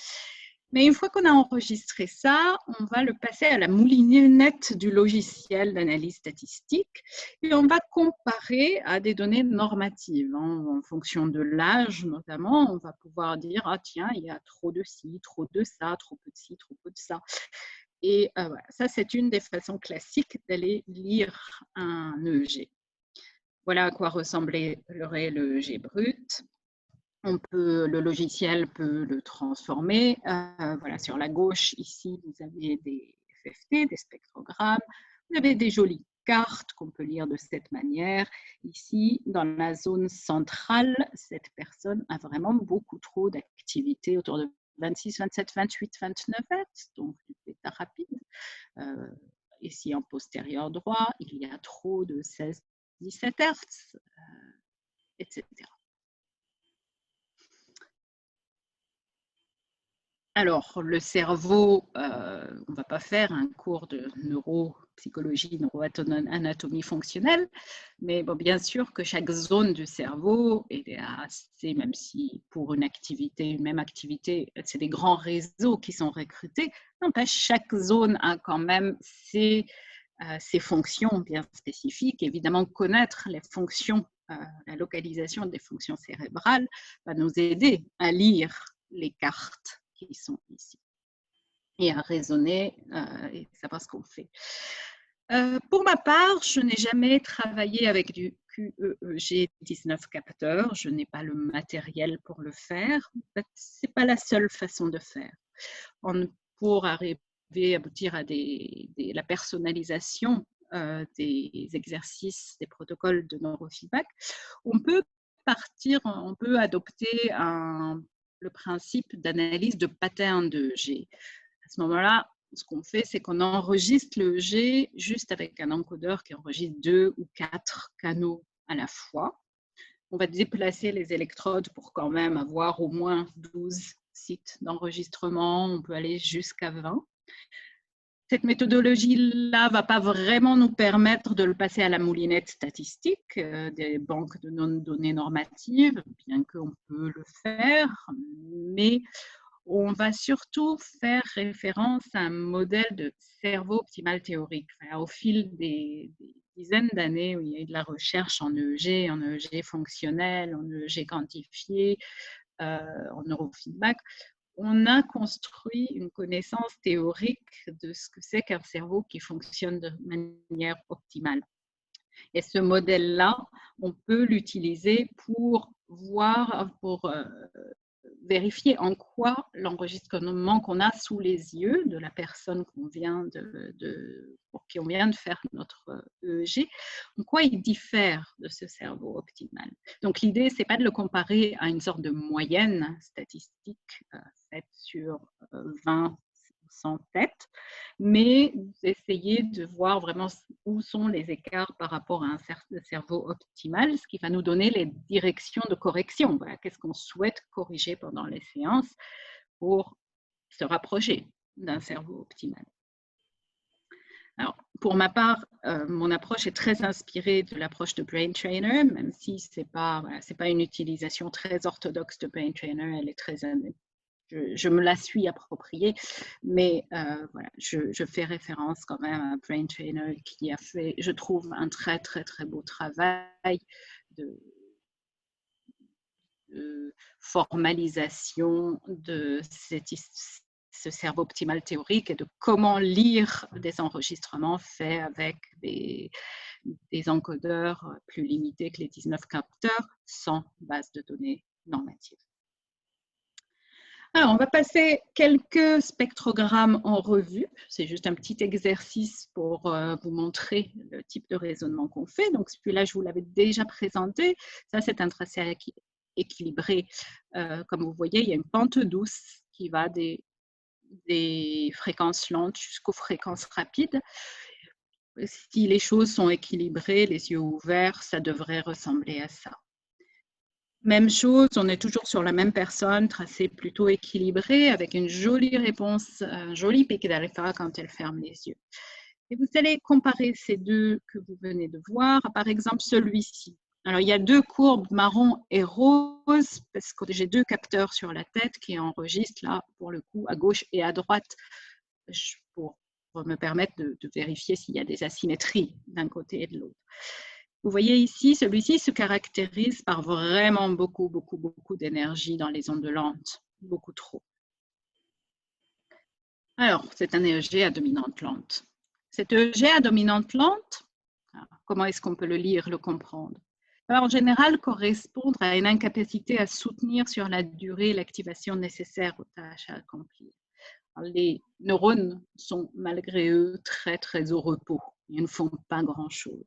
Mais une fois qu'on a enregistré ça, on va le passer à la moulinette du logiciel d'analyse statistique et on va comparer à des données normatives. En fonction de l'âge notamment, on va pouvoir dire « Ah tiens, il y a trop de ci, trop de ça, trop peu de ci, trop peu de ça ». Et voilà, ça, c'est une des façons classiques d'aller lire un EEG. Voilà à quoi ressemblerait l'EEG brut. Le logiciel peut le transformer. Voilà, sur la gauche, ici, vous avez des FFT, des spectrogrammes. Vous avez des jolies cartes qu'on peut lire de cette manière. Ici, dans la zone centrale, cette personne a vraiment beaucoup trop d'activité, autour de 26, 27, 28, 29 Hz, donc du bêta rapide. Ici, en postérieur droit, il y a trop de 16, 17 Hz, etc. Alors, le cerveau, on ne va pas faire un cours de neuropsychologie, neuroanatomie fonctionnelle, mais bon, bien sûr que chaque zone du cerveau est assez, même si pour une même activité, c'est des grands réseaux qui sont recrutés, n'empêche, chaque zone a quand même ses fonctions bien spécifiques. Évidemment, connaître les fonctions, la localisation des fonctions cérébrales va nous aider à lire les cartes qui sont ici et à raisonner et savoir ce qu'on fait. Pour ma part, je n'ai jamais travaillé avec du QEEG 19 capteurs. Je n'ai pas le matériel pour le faire. Ce n'est pas la seule façon de faire. Pour aboutir à la personnalisation des exercices, des protocoles de neurofeedback, on peut adopter un le principe d'analyse de pattern de EEG. À ce moment-là, ce qu'on fait, c'est qu'on enregistre le EEG juste avec un encodeur qui enregistre 2 ou 4 canaux à la fois. On va déplacer les électrodes pour quand même avoir au moins 12 sites d'enregistrement. On peut aller jusqu'à 20. Cette méthodologie-là ne va pas vraiment nous permettre de le passer à la moulinette statistique des banques de données normatives, bien qu'on peut le faire, mais on va surtout faire référence à un modèle de cerveau optimal théorique. Enfin, au fil des dizaines d'années où il y a eu de la recherche en EEG fonctionnel, en EEG quantifié, en neurofeedback, on a construit une connaissance théorique de ce que c'est qu'un cerveau qui fonctionne de manière optimale. Et ce modèle-là, on peut l'utiliser pour vérifier en quoi l'enregistrement qu'on a sous les yeux de la personne pour qui on vient de faire notre EEG, en quoi il diffère de ce cerveau optimal. Donc l'idée, c'est pas de le comparer à une sorte de moyenne statistique faite sur 20 100 têtes, mais d'essayer de voir vraiment où sont les écarts par rapport à un cerveau optimal, ce qui va nous donner les directions de correction. Voilà, qu'est-ce qu'on souhaite corriger pendant les séances pour se rapprocher d'un cerveau optimal. Alors, pour ma part, mon approche est très inspirée de l'approche de Brain Trainer, même si ce n'est pas une utilisation très orthodoxe de Brain Trainer, elle est très je me la suis appropriée, mais voilà, je fais référence quand même à Brain Trainer qui a fait, je trouve, un très, très, très beau travail de formalisation de ce cerveau optimal théorique et de comment lire des enregistrements faits avec des encodeurs plus limités que les 19 capteurs sans base de données normative. Alors, on va passer quelques spectrogrammes en revue. C'est juste un petit exercice pour vous montrer le type de raisonnement qu'on fait. Donc, celui-là, je vous l'avais déjà présenté. Ça, c'est un tracé équilibré. Comme vous voyez, il y a une pente douce qui va des fréquences lentes jusqu'aux fréquences rapides. Si les choses sont équilibrées, les yeux ouverts, ça devrait ressembler à ça. Même chose, on est toujours sur la même personne, tracé plutôt équilibré, avec une jolie réponse, un joli pic d'alpha quand elle ferme les yeux. Et vous allez comparer ces deux que vous venez de voir, par exemple celui-ci. Alors, il y a deux courbes marron et rose, parce que j'ai deux capteurs sur la tête qui enregistrent, là, pour le coup, à gauche et à droite, pour me permettre de vérifier s'il y a des asymétries d'un côté et de l'autre. Vous voyez ici, celui-ci se caractérise par vraiment beaucoup d'énergie dans les ondes lentes, beaucoup trop. Alors, c'est un EEG à dominante lente. Cet EEG à dominante lente, comment est-ce qu'on peut le lire, le comprendre? Alors, en général, correspondre à une incapacité à soutenir sur la durée l'activation nécessaire aux tâches à accomplir. Alors, les neurones sont malgré eux très au repos. Ils ne font pas grand-chose.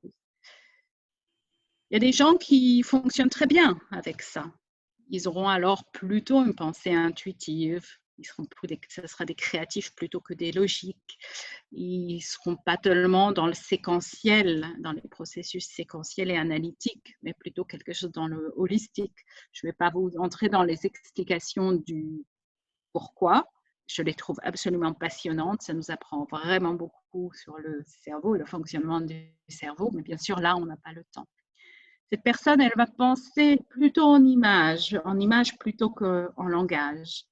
Il y a des gens qui fonctionnent très bien avec ça. Ils auront alors plutôt une pensée intuitive. Ce sera des créatifs plutôt que des logiques. Ils ne seront pas tellement dans le séquentiel, dans les processus séquentiels et analytiques, mais plutôt quelque chose dans le holistique. Je ne vais pas vous entrer dans les explications du pourquoi. Je les trouve absolument passionnantes. Ça nous apprend vraiment beaucoup sur le cerveau et le fonctionnement du cerveau, mais bien sûr, là, on n'a pas le temps. Cette personne, elle va penser plutôt en images plutôt qu'en langage.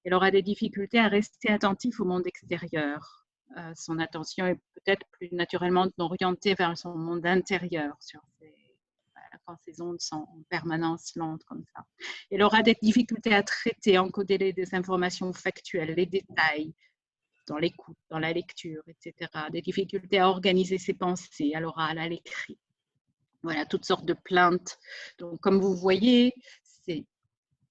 Elle aura des difficultés à rester attentif au monde extérieur. Son attention est peut-être plus naturellement orientée vers son monde intérieur quand ces ondes sont en permanence lentes comme ça. Elle aura des difficultés à traiter, encoder des informations factuelles, les détails dans l'écoute, dans la lecture, etc. Des difficultés à organiser ses pensées à l'oral, à l'écrit. Voilà, toutes sortes de plaintes. Donc, comme vous voyez, c'est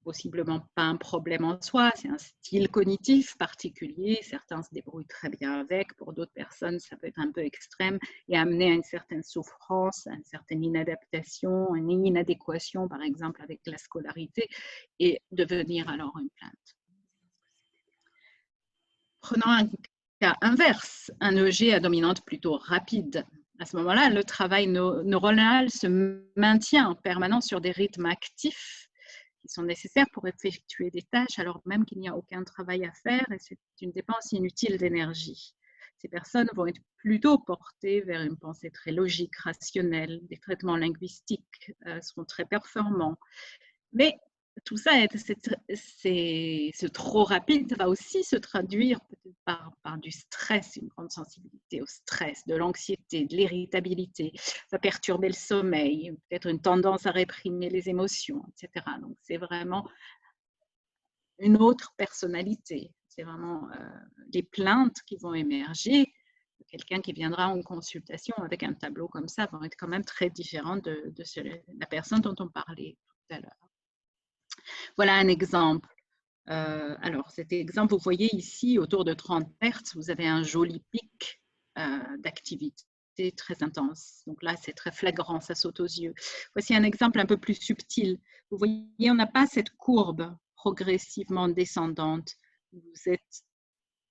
possiblement pas un problème en soi, c'est un style cognitif particulier. Certains se débrouillent très bien avec, pour d'autres personnes, ça peut être un peu extrême et amener à une certaine souffrance, à une certaine inadaptation, une inadéquation, par exemple, avec la scolarité, et devenir alors une plainte. Prenons un cas inverse, un EEG à dominante plutôt rapide. À ce moment-là, le travail neuronal se maintient en permanence sur des rythmes actifs qui sont nécessaires pour effectuer des tâches alors même qu'il n'y a aucun travail à faire et c'est une dépense inutile d'énergie. Ces personnes vont être plutôt portées vers une pensée très logique, rationnelle, des traitements linguistiques seront très performants. Mais tout ça, c'est trop rapide, va aussi se traduire par du stress, une grande sensibilité au stress, de l'anxiété, de l'irritabilité, va perturber le sommeil, peut-être une tendance à réprimer les émotions, etc. Donc, c'est vraiment une autre personnalité. C'est vraiment les plaintes qui vont émerger. Quelqu'un qui viendra en consultation avec un tableau comme ça vont être quand même très différents de la personne dont on parlait tout à l'heure. Voilà un exemple. Alors, cet exemple, vous voyez ici, autour de 30 Hz, vous avez un joli pic d'activité très intense. Donc là, c'est très flagrant, ça saute aux yeux. Voici un exemple un peu plus subtil. Vous voyez, on n'a pas cette courbe progressivement descendante.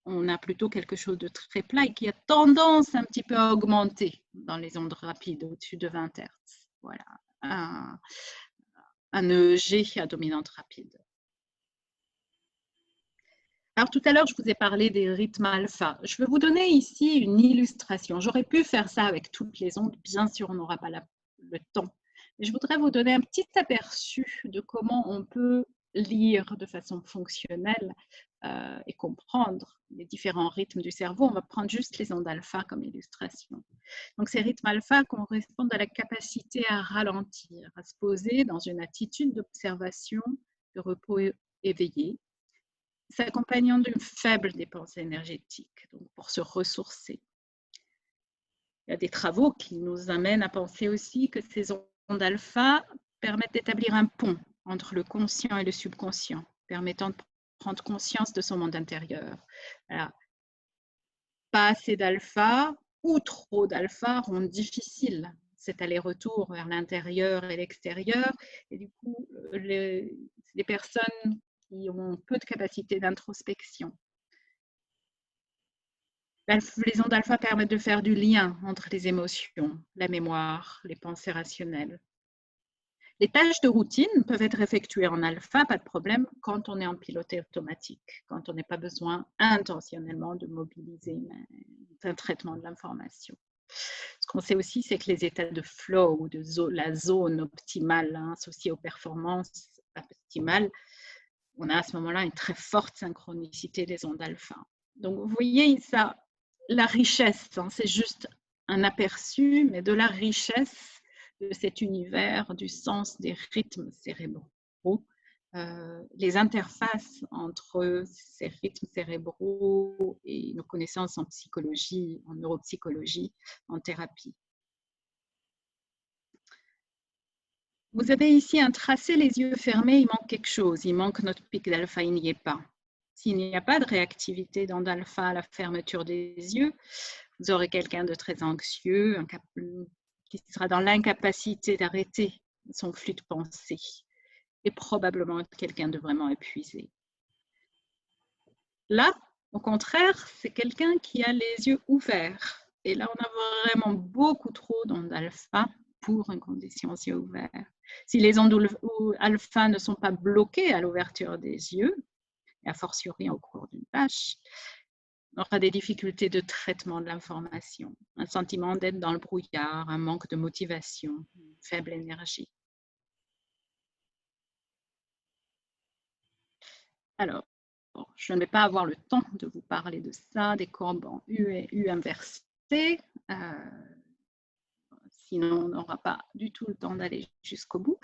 On a plutôt quelque chose de très plat et qui a tendance un petit peu à augmenter dans les ondes rapides, au-dessus de 20 Hz. Voilà, un EEG à dominante rapide. Alors tout à l'heure, je vous ai parlé des rythmes alpha. Je vais vous donner ici une illustration. J'aurais pu faire ça avec toutes les ondes. Bien sûr, on n'aura pas le temps. Mais je voudrais vous donner un petit aperçu de comment on peut lire de façon fonctionnelle et comprendre les différents rythmes du cerveau. On va prendre juste les ondes alpha comme illustration. Donc ces rythmes alpha correspondent à la capacité à ralentir, à se poser dans une attitude d'observation, de repos éveillé, s'accompagnant d'une faible dépense énergétique, donc pour se ressourcer. Il y a des travaux qui nous amènent à penser aussi que ces ondes alpha permettent d'établir un pont entre le conscient et le subconscient, permettant de prendre conscience de son monde intérieur. Voilà. Pas assez d'alpha ou trop d'alpha rendent difficile cet aller-retour vers l'intérieur et l'extérieur. Et du coup, les personnes qui ont peu de capacité d'introspection. Les ondes alpha permettent de faire du lien entre les émotions, la mémoire, les pensées rationnelles. Les tâches de routine peuvent être effectuées en alpha, pas de problème, quand on est en piloté automatique, quand on n'a pas besoin intentionnellement de mobiliser un traitement de l'information. Ce qu'on sait aussi, c'est que les états de flow ou de la zone optimale associée aux performances optimales, on a à ce moment-là une très forte synchronicité des ondes alpha. Donc, vous voyez, ça, la richesse, c'est juste un aperçu, mais de la richesse de cet univers, du sens des rythmes cérébraux, les interfaces entre ces rythmes cérébraux et nos connaissances en psychologie, en neuropsychologie, en thérapie. Vous avez ici un tracé, les yeux fermés, il manque quelque chose, il manque notre pic d'alpha, il n'y est pas. S'il n'y a pas de réactivité dans d'alpha à la fermeture des yeux, vous aurez quelqu'un de très anxieux, qui sera dans l'incapacité d'arrêter son flux de pensée et probablement quelqu'un de vraiment épuisé. Là, au contraire, c'est quelqu'un qui a les yeux ouverts. Et là, on a vraiment beaucoup trop d'ondes alpha pour une condition aux yeux ouverts. Si les ondes alpha ne sont pas bloquées à l'ouverture des yeux, et a fortiori au cours d'une tâche, on aura des difficultés de traitement de l'information, un sentiment d'être dans le brouillard, un manque de motivation, une faible énergie. Alors, je ne vais pas avoir le temps de vous parler de ça, des courbes en U et U inversées, sinon on n'aura pas du tout le temps d'aller jusqu'au bout.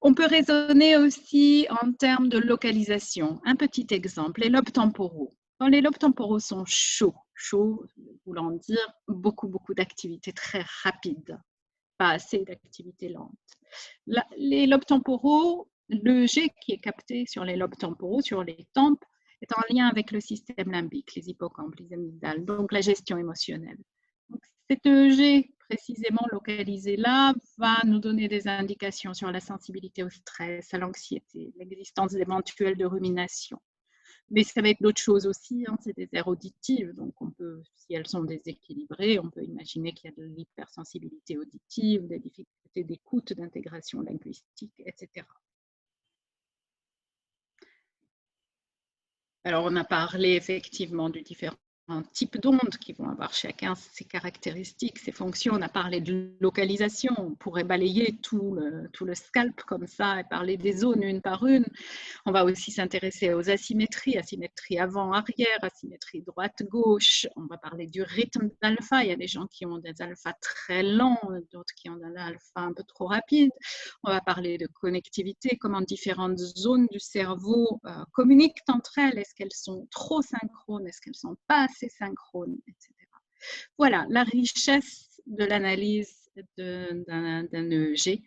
On peut raisonner aussi en termes de localisation. Un petit exemple, les lobes temporaux. Quand les lobes temporaux sont chauds voulant dire beaucoup d'activité très rapide, pas assez d'activité lente. Les lobes temporaux l'EEG qui est capté sur les lobes temporaux, sur les tempes, est en lien avec le système limbique, les hippocampes, les amygdales, donc la gestion émotionnelle. Donc, cet EEG précisément localisé là va nous donner des indications sur la sensibilité au stress, à l'anxiété, l'existence éventuelle de rumination. Mais ça va être d'autres choses aussi, hein, c'est des aires auditives, donc on peut, si elles sont déséquilibrées, on peut imaginer qu'il y a de l'hypersensibilité auditive, des difficultés d'écoute, d'intégration linguistique, etc. Alors, on a parlé effectivement du différent types d'ondes qui vont avoir chacun ses caractéristiques, ses fonctions. On a parlé de localisation, on pourrait balayer tout le scalp comme ça et parler des zones une par une. On va aussi s'intéresser aux asymétries, asymétrie avant-arrière, asymétrie droite-gauche. On va parler du rythme d'alpha. Il y a des gens qui ont des alphas très lents, d'autres qui ont des alphas un peu trop rapides. On va parler de connectivité, comment différentes zones du cerveau communiquent entre elles. Est-ce qu'elles sont trop synchrones? Est-ce qu'elles ne sont pas assez synchrones, etc. Voilà, la richesse de l'analyse d'un EEG.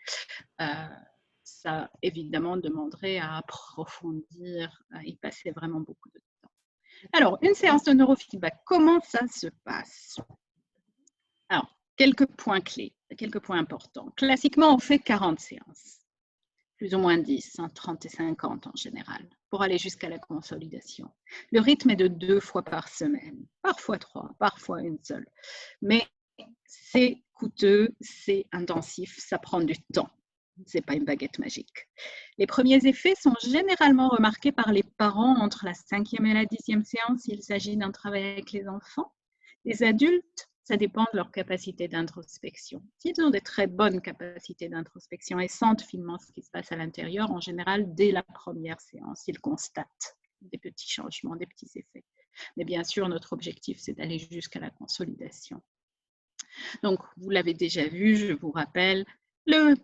Ça, évidemment, demanderait à approfondir, à y passer vraiment beaucoup de temps. Alors, une séance de neurofeedback, comment ça se passe? Alors, quelques points clés, quelques points importants. Classiquement, on fait 40 séances, plus ou moins 10, 30 et 50 en général, pour aller jusqu'à la consolidation. Le rythme est de 2 fois par semaine, parfois 3, parfois une seule. Mais c'est coûteux, c'est intensif, ça prend du temps. Ce n'est pas une baguette magique. Les premiers effets sont généralement remarqués par les parents entre la 5e et la 10e séance s'il s'agit d'un travail avec les enfants. Les adultes, ça dépend de leur capacité d'introspection. S'ils ont des très bonnes capacités d'introspection et sentent finement ce qui se passe à l'intérieur, en général, dès la première séance, ils constatent des petits changements, des petits effets. Mais bien sûr, notre objectif, c'est d'aller jusqu'à la consolidation. Donc, vous l'avez déjà vu, je vous rappelle, le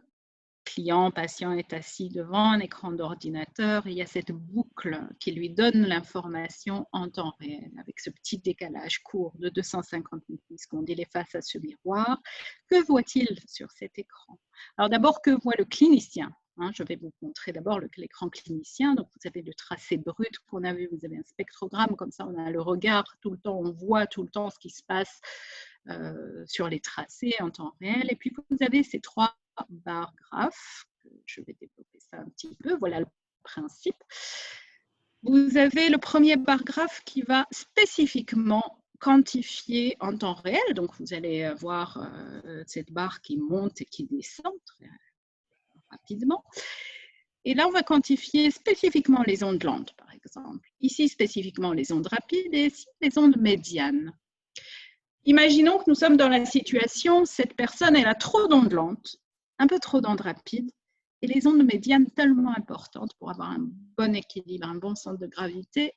client, patient est assis devant un écran d'ordinateur et il y a cette boucle qui lui donne l'information en temps réel avec ce petit décalage court de 250 millisecondes. Il est face à ce miroir. Que voit-il sur cet écran? Alors d'abord, que voit le clinicien? Je vais vous montrer d'abord l'écran clinicien. Donc, vous avez le tracé brut qu'on a vu, vous avez un spectrogramme, comme ça on a le regard tout le temps, on voit tout le temps ce qui se passe sur les tracés en temps réel. Et puis, vous avez ces 3 barres graphes. Je vais développer ça un petit peu. Voilà le principe. Vous avez le premier bar graphe qui va spécifiquement quantifier en temps réel. Donc, vous allez avoir cette barre qui monte et qui descend très rapidement. Et là, on va quantifier spécifiquement les ondes lentes, par exemple. Ici, spécifiquement les ondes rapides et ici, les ondes médianes. Imaginons que nous sommes dans la situation, cette personne, elle a trop d'ondes lentes, un peu trop d'ondes rapides, et les ondes médianes tellement importantes pour avoir un bon équilibre, un bon centre de gravité,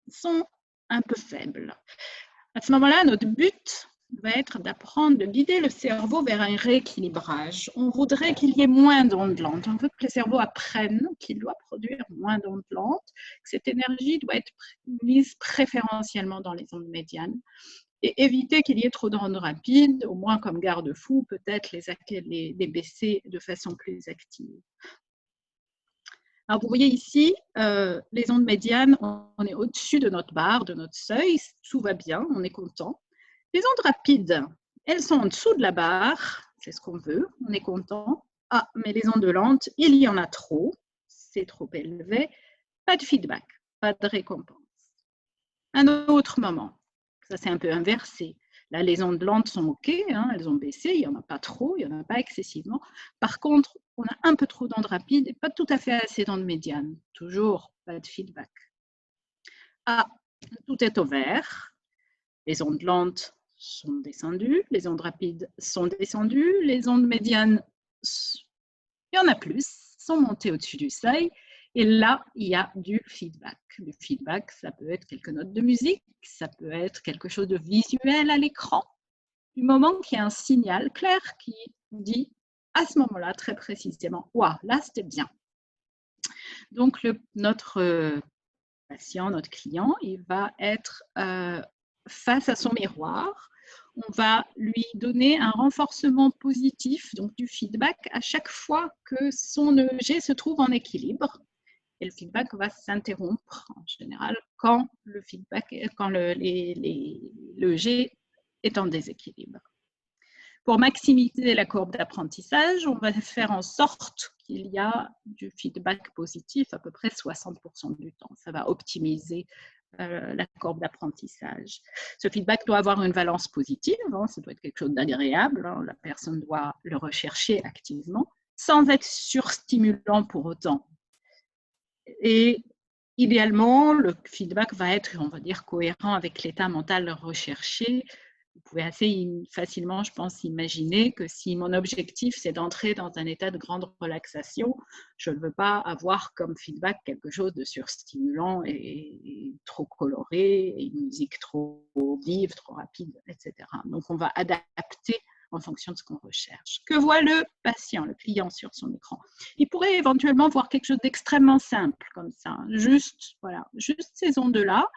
sont un peu faibles. À ce moment-là, notre but va être d'apprendre, de guider le cerveau vers un rééquilibrage. On voudrait qu'il y ait moins d'ondes lentes. On veut que le cerveau apprenne qu'il doit produire moins d'ondes lentes, que cette énergie doit être mise préférentiellement dans les ondes médianes et éviter qu'il y ait trop d'ondes rapides, au moins comme garde-fou, peut-être les baisser de façon plus active. Alors, vous voyez ici, les ondes médianes, on est au-dessus de notre barre, de notre seuil, tout va bien, on est content. Les ondes rapides, elles sont en dessous de la barre, c'est ce qu'on veut, on est content. Ah, mais les ondes lentes, il y en a trop, c'est trop élevé, pas de feedback, pas de récompense. Un autre moment, ça c'est un peu inversé. Là, les ondes lentes sont OK, elles ont baissé, il n'y en a pas trop, il n'y en a pas excessivement. Par contre, on a un peu trop d'ondes rapides et pas tout à fait assez d'ondes médianes. Toujours pas de feedback. Ah, tout est au vert. Les ondes lentes sont descendues, les ondes rapides sont descendues, les ondes médianes, il y en a plus, sont montées au-dessus du seuil. Et là, il y a du feedback. Le feedback, ça peut être quelques notes de musique, ça peut être quelque chose de visuel à l'écran. Du moment qu'il y a un signal clair qui dit à ce moment-là, très précisément, « Waouh, là, c'était bien ». Donc, notre patient, notre client, il va être face à son miroir on va lui donner un renforcement positif, donc du feedback, à chaque fois que son EEG se trouve en équilibre. Et le feedback va s'interrompre en général quand l'EEG est en déséquilibre. Pour maximiser la courbe d'apprentissage, on va faire en sorte qu'il y a du feedback positif à peu près 60% du temps. Ça va optimiser la courbe d'apprentissage. Ce feedback doit avoir une valence positive, hein, ça doit être quelque chose d'agréable, hein, la personne doit le rechercher activement, sans être surstimulant pour autant. Et idéalement, le feedback va être, on va dire, cohérent avec l'état mental recherché. Vous pouvez assez facilement, je pense, imaginer que si mon objectif, c'est d'entrer dans un état de grande relaxation, je ne veux pas avoir comme feedback quelque chose de surstimulant et trop coloré, et une musique trop vive, trop rapide, etc. Donc, on va adapter en fonction de ce qu'on recherche. Que voit le patient, le client sur son écran? Il pourrait éventuellement voir quelque chose d'extrêmement simple comme ça, juste ces ondes-là.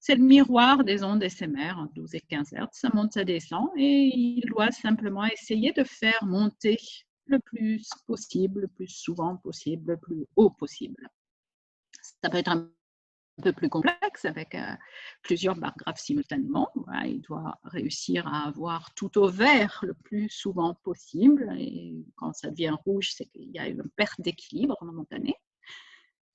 C'est le miroir des ondes SMR, 12 et 15 Hz, ça monte, ça descend, et il doit simplement essayer de faire monter le plus possible, le plus souvent possible, le plus haut possible. Ça peut être un peu plus complexe avec plusieurs barres graphes simultanément. Voilà, il doit réussir à avoir tout au vert le plus souvent possible, et quand ça devient rouge, c'est qu'il y a une perte d'équilibre momentanée.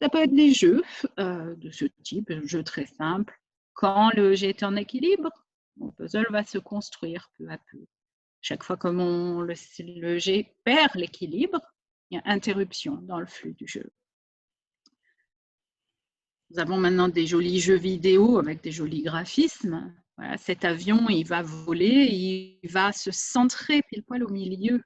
Ça peut être des jeux de ce type, un jeu très simple. Quand le jet est en équilibre, mon puzzle va se construire peu à peu. Chaque fois que le jet perd l'équilibre, il y a interruption dans le flux du jeu. Nous avons maintenant des jolis jeux vidéo avec des jolis graphismes. Voilà, cet avion, il va voler, il va se centrer pile poil au milieu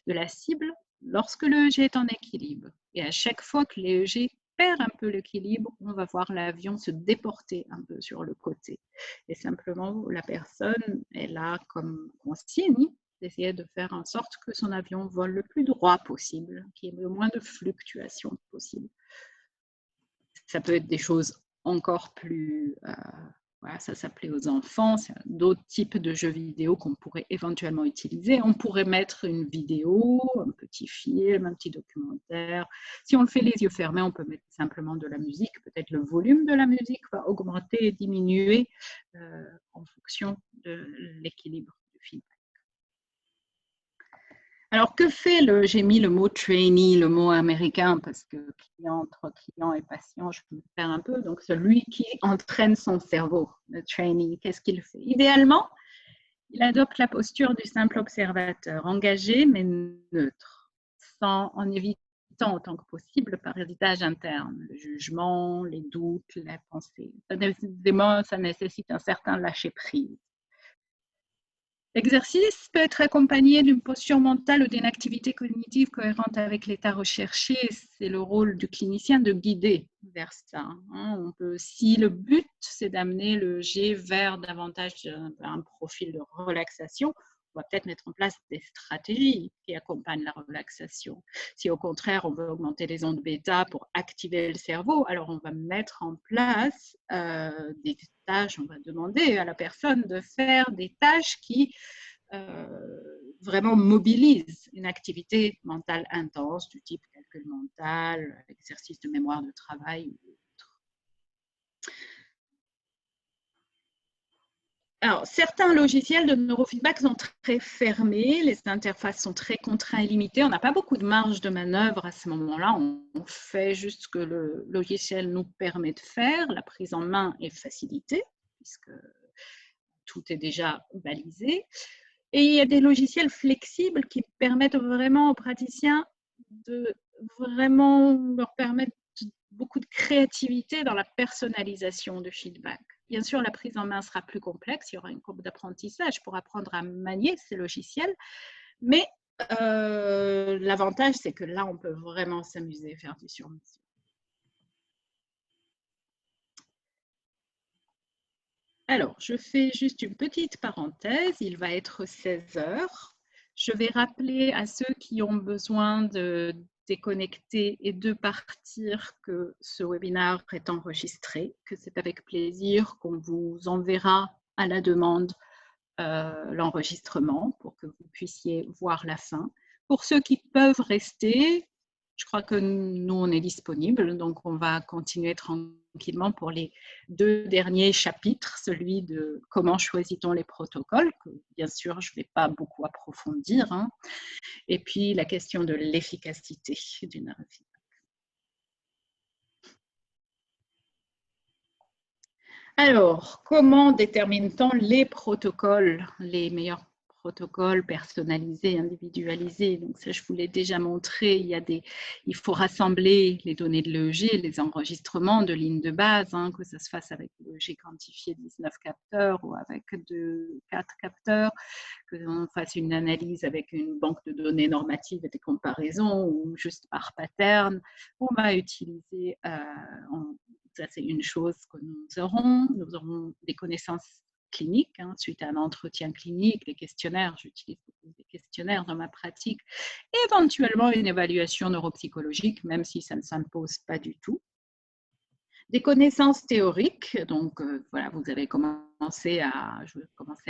de la cible lorsque le EEG est en équilibre. Et à chaque fois que l'EEG perd un peu l'équilibre, on va voir l'avion se déporter un peu sur le côté. Et simplement, la personne est là comme consigne d'essayer de faire en sorte que son avion vole le plus droit possible, qu'il y ait le moins de fluctuations possible. Ça peut être des choses encore plus... voilà, ça s'appelait aux enfants, c'est d'autres types de jeux vidéo qu'on pourrait éventuellement utiliser. On pourrait mettre une vidéo, un petit film, un petit documentaire. Si on le fait les yeux fermés, on peut mettre simplement de la musique. Peut-être le volume de la musique va augmenter et diminuer en fonction de l'équilibre du film. Alors, que fait j'ai mis le mot trainee, le mot américain, parce que entre client et patient, je me perds un peu. Donc, celui qui entraîne son cerveau, le trainee, qu'est-ce qu'il fait? Idéalement, il adopte la posture du simple observateur, engagé mais neutre, en évitant autant que possible le parasitage interne, le jugement, les doutes, la pensée. Ça nécessite un certain lâcher-prise. L'exercice peut être accompagné d'une posture mentale ou d'une activité cognitive cohérente avec l'état recherché. C'est le rôle du clinicien de guider vers ça. On peut, si le but, c'est d'amener le G vers davantage un profil de relaxation, on va peut-être mettre en place des stratégies qui accompagnent la relaxation. Si au contraire, on veut augmenter les ondes bêta pour activer le cerveau, alors on va mettre en place des tâches, on va demander à la personne de faire des tâches qui vraiment mobilisent une activité mentale intense du type calcul mental, exercice de mémoire de travail ou autre. Alors, certains logiciels de neurofeedback sont très fermés, les interfaces sont très contraintes et limitées, on n'a pas beaucoup de marge de manœuvre à ce moment-là, on fait juste ce que le logiciel nous permet de faire, la prise en main est facilitée, puisque tout est déjà balisé. Et il y a des logiciels flexibles qui permettent vraiment aux praticiens de vraiment leur permettre beaucoup de créativité dans la personnalisation du feedback. Bien sûr, la prise en main sera plus complexe, il y aura une courbe d'apprentissage pour apprendre à manier ces logiciels, mais l'avantage, c'est que là, on peut vraiment s'amuser, faire du sur-mesure. Alors, je fais juste une petite parenthèse, il va être 16 heures. Je vais rappeler à ceux qui ont besoin de déconnecter et de partir que ce webinaire est enregistré, que c'est avec plaisir qu'on vous enverra à la demande l'enregistrement pour que vous puissiez voir la fin. Pour ceux qui peuvent rester, je crois que nous, on est disponible, donc on va continuer tranquillement pour les 2 derniers chapitres, celui de comment choisit-on les protocoles, que bien sûr, je ne vais pas beaucoup approfondir, hein, et puis la question de l'efficacité du neurofeedback. Alors, comment détermine-t-on les protocoles, les meilleurs protocoles personnalisés, individualisés? Donc ça, je vous l'ai déjà montré, il faut rassembler les données de l'EEG, les enregistrements de lignes de base, hein, que ça se fasse avec l'EEG quantifié 19 capteurs ou avec 4 capteurs, que l'on fasse une analyse avec une banque de données normatives et des comparaisons ou juste par pattern. On va utiliser ça, c'est une chose que nous aurons. Nous aurons des connaissances cliniques, hein, suite à un entretien clinique, des questionnaires. J'utilise beaucoup des questionnaires dans ma pratique. Et éventuellement, une évaluation neuropsychologique, même si ça ne s'impose pas du tout. Des connaissances théoriques. Donc, voilà, je vais commencer à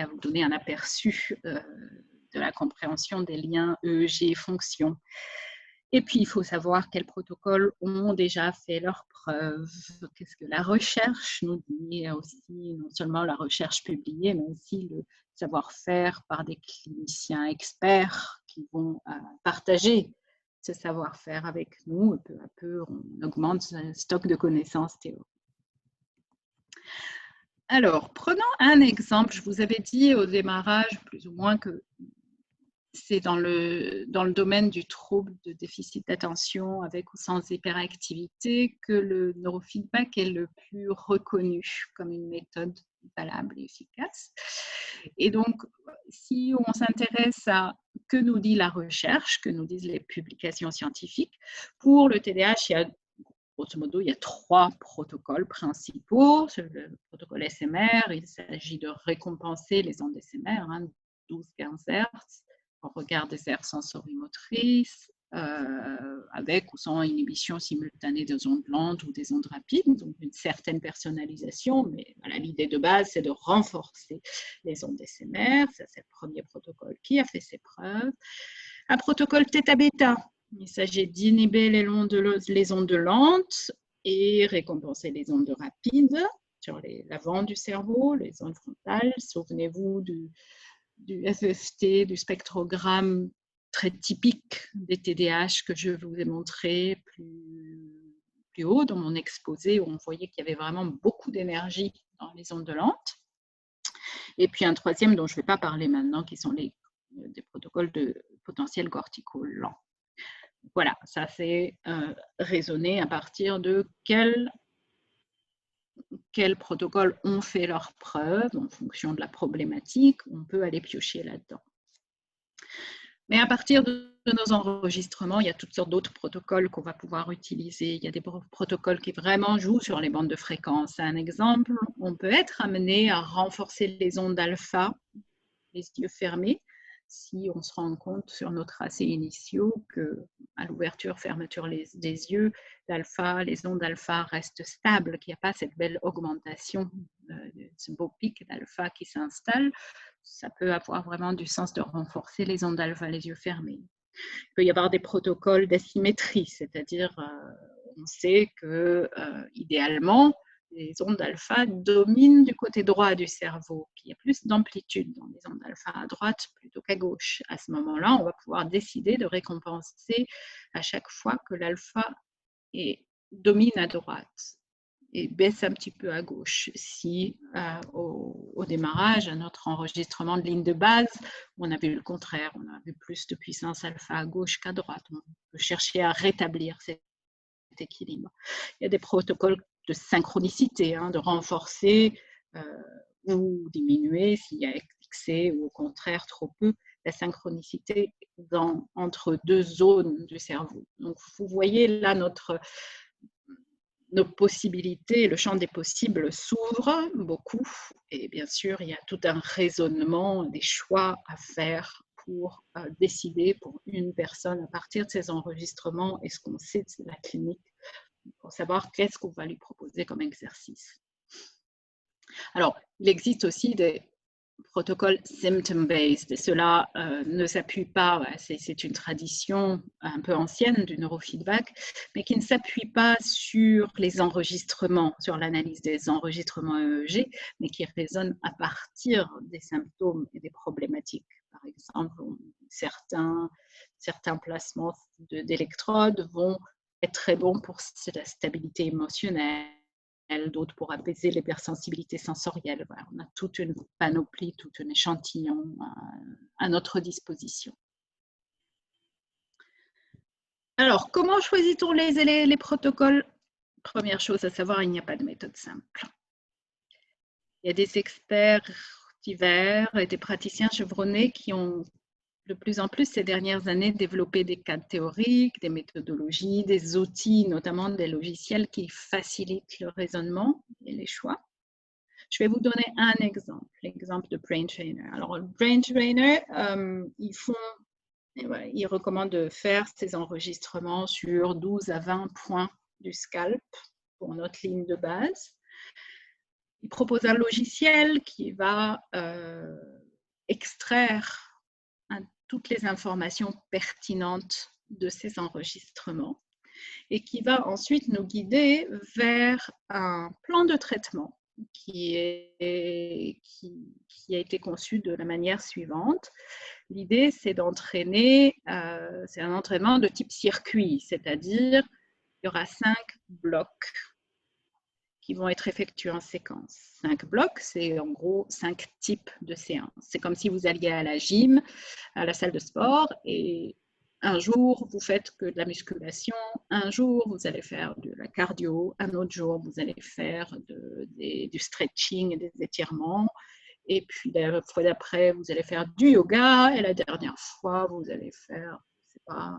vous donner un aperçu de la compréhension des liens EEG-fonction. Et puis, il faut savoir quels protocoles ont déjà fait leurs preuves. Qu'est-ce que la recherche nous dit aussi, non seulement la recherche publiée, mais aussi le savoir-faire par des cliniciens experts qui vont partager ce savoir-faire avec nous. Et peu à peu, on augmente ce stock de connaissances théoriques. Alors, prenons un exemple. Je vous avais dit au démarrage, plus ou moins, que c'est dans le domaine du trouble de déficit d'attention avec ou sans hyperactivité que le neurofeedback est le plus reconnu comme une méthode valable et efficace. Et donc, si on s'intéresse à que nous dit la recherche, que nous disent les publications scientifiques, pour le TDAH, grosso modo, il y a 3 protocoles principaux. Le protocole SMR, il s'agit de récompenser les ondes SMR, 12-15 Hz, au regard des aires sensorimotrices, avec ou sans inhibition simultanée des ondes lentes ou des ondes rapides, donc une certaine personnalisation, mais voilà, l'idée de base, c'est de renforcer les ondes SMR. Ça, c'est le premier protocole qui a fait ses preuves. Un protocole θ-β, il s'agit d'inhiber les ondes lentes et récompenser les ondes rapides sur l'avant du cerveau, les zones frontales. Souvenez-vous du FFT, du spectrogramme très typique des TDAH que je vous ai montré plus haut dans mon exposé, où on voyait qu'il y avait vraiment beaucoup d'énergie dans les ondes lentes. Et puis un troisième dont je ne vais pas parler maintenant, qui sont des protocoles de potentiel corticaux lent. Voilà, ça c'est raisonné à partir de quels protocoles ont fait leurs preuves en fonction de la problématique. On peut aller piocher là-dedans. Mais à partir de nos enregistrements, il y a toutes sortes d'autres protocoles qu'on va pouvoir utiliser. Il y a des protocoles qui vraiment jouent sur les bandes de fréquence. Un exemple, on peut être amené à renforcer les ondes alpha, les yeux fermés, si on se rend compte sur nos tracés initiaux qu'à l'ouverture-fermeture des yeux, les ondes alpha restent stables, qu'il n'y a pas cette belle augmentation, ce beau pic d'alpha qui s'installe. Ça peut avoir vraiment du sens de renforcer les ondes alpha, les yeux fermés. Il peut y avoir des protocoles d'asymétrie, c'est-à-dire on sait que idéalement, les ondes alpha dominent du côté droit du cerveau, qu'il y a plus d'amplitude dans les ondes alpha à droite plutôt qu'à gauche. À ce moment-là, on va pouvoir décider de récompenser à chaque fois que l'alpha domine à droite et baisse un petit peu à gauche. Si au démarrage, à notre enregistrement de ligne de base, on a vu le contraire, on a vu plus de puissance alpha à gauche qu'à droite. On peut chercher à rétablir cet équilibre. Il y a des protocoles de synchronicité, de renforcer ou diminuer s'il y a excès ou au contraire trop peu la synchronicité entre 2 zones du cerveau. Donc vous voyez là nos possibilités, le champ des possibles s'ouvre beaucoup et bien sûr il y a tout un raisonnement, des choix à faire pour décider pour une personne à partir de ces enregistrements et ce qu'on sait de la clinique pour savoir qu'est-ce qu'on va lui proposer comme exercice. Alors, il existe aussi des protocole symptom-based. Et cela ne s'appuie pas, c'est une tradition un peu ancienne du neurofeedback, mais qui ne s'appuie pas sur les enregistrements, sur l'analyse des enregistrements EEG, mais qui raisonne à partir des symptômes et des problématiques. Par exemple, certains placements d'électrodes vont être très bons pour la stabilité émotionnelle, d'autres pour apaiser l'hypersensibilité sensorielle. Voilà, on a toute une panoplie, tout un échantillon à notre disposition. Alors, comment choisit-on les protocoles? Première chose à savoir, il n'y a pas de méthode simple. Il y a des experts divers et des praticiens chevronnés qui ont de plus en plus ces dernières années développé des cadres théoriques, des méthodologies, des outils, notamment des logiciels qui facilitent le raisonnement et les choix. Je vais vous donner un exemple, l'exemple de Brain Trainer. Alors, Brain Trainer, ils recommandent de faire ces enregistrements sur 12 à 20 points du scalp pour notre ligne de base. Ils proposent un logiciel qui va extraire toutes les informations pertinentes de ces enregistrements et qui va ensuite nous guider vers un plan de traitement qui a été conçu de la manière suivante. L'idée, c'est d'entraîner, c'est un entraînement de type circuit, c'est-à-dire il y aura 5 blocs qui vont être effectués en séquence. 5 blocs, c'est en gros 5 types de séances. C'est comme si vous alliez à la gym, à la salle de sport, et un jour, vous faites que de la musculation, un jour, vous allez faire de la cardio, un autre jour, vous allez faire du stretching et des étirements, et puis la fois d'après, vous allez faire du yoga, et la dernière fois, vous allez faire, je sais pas,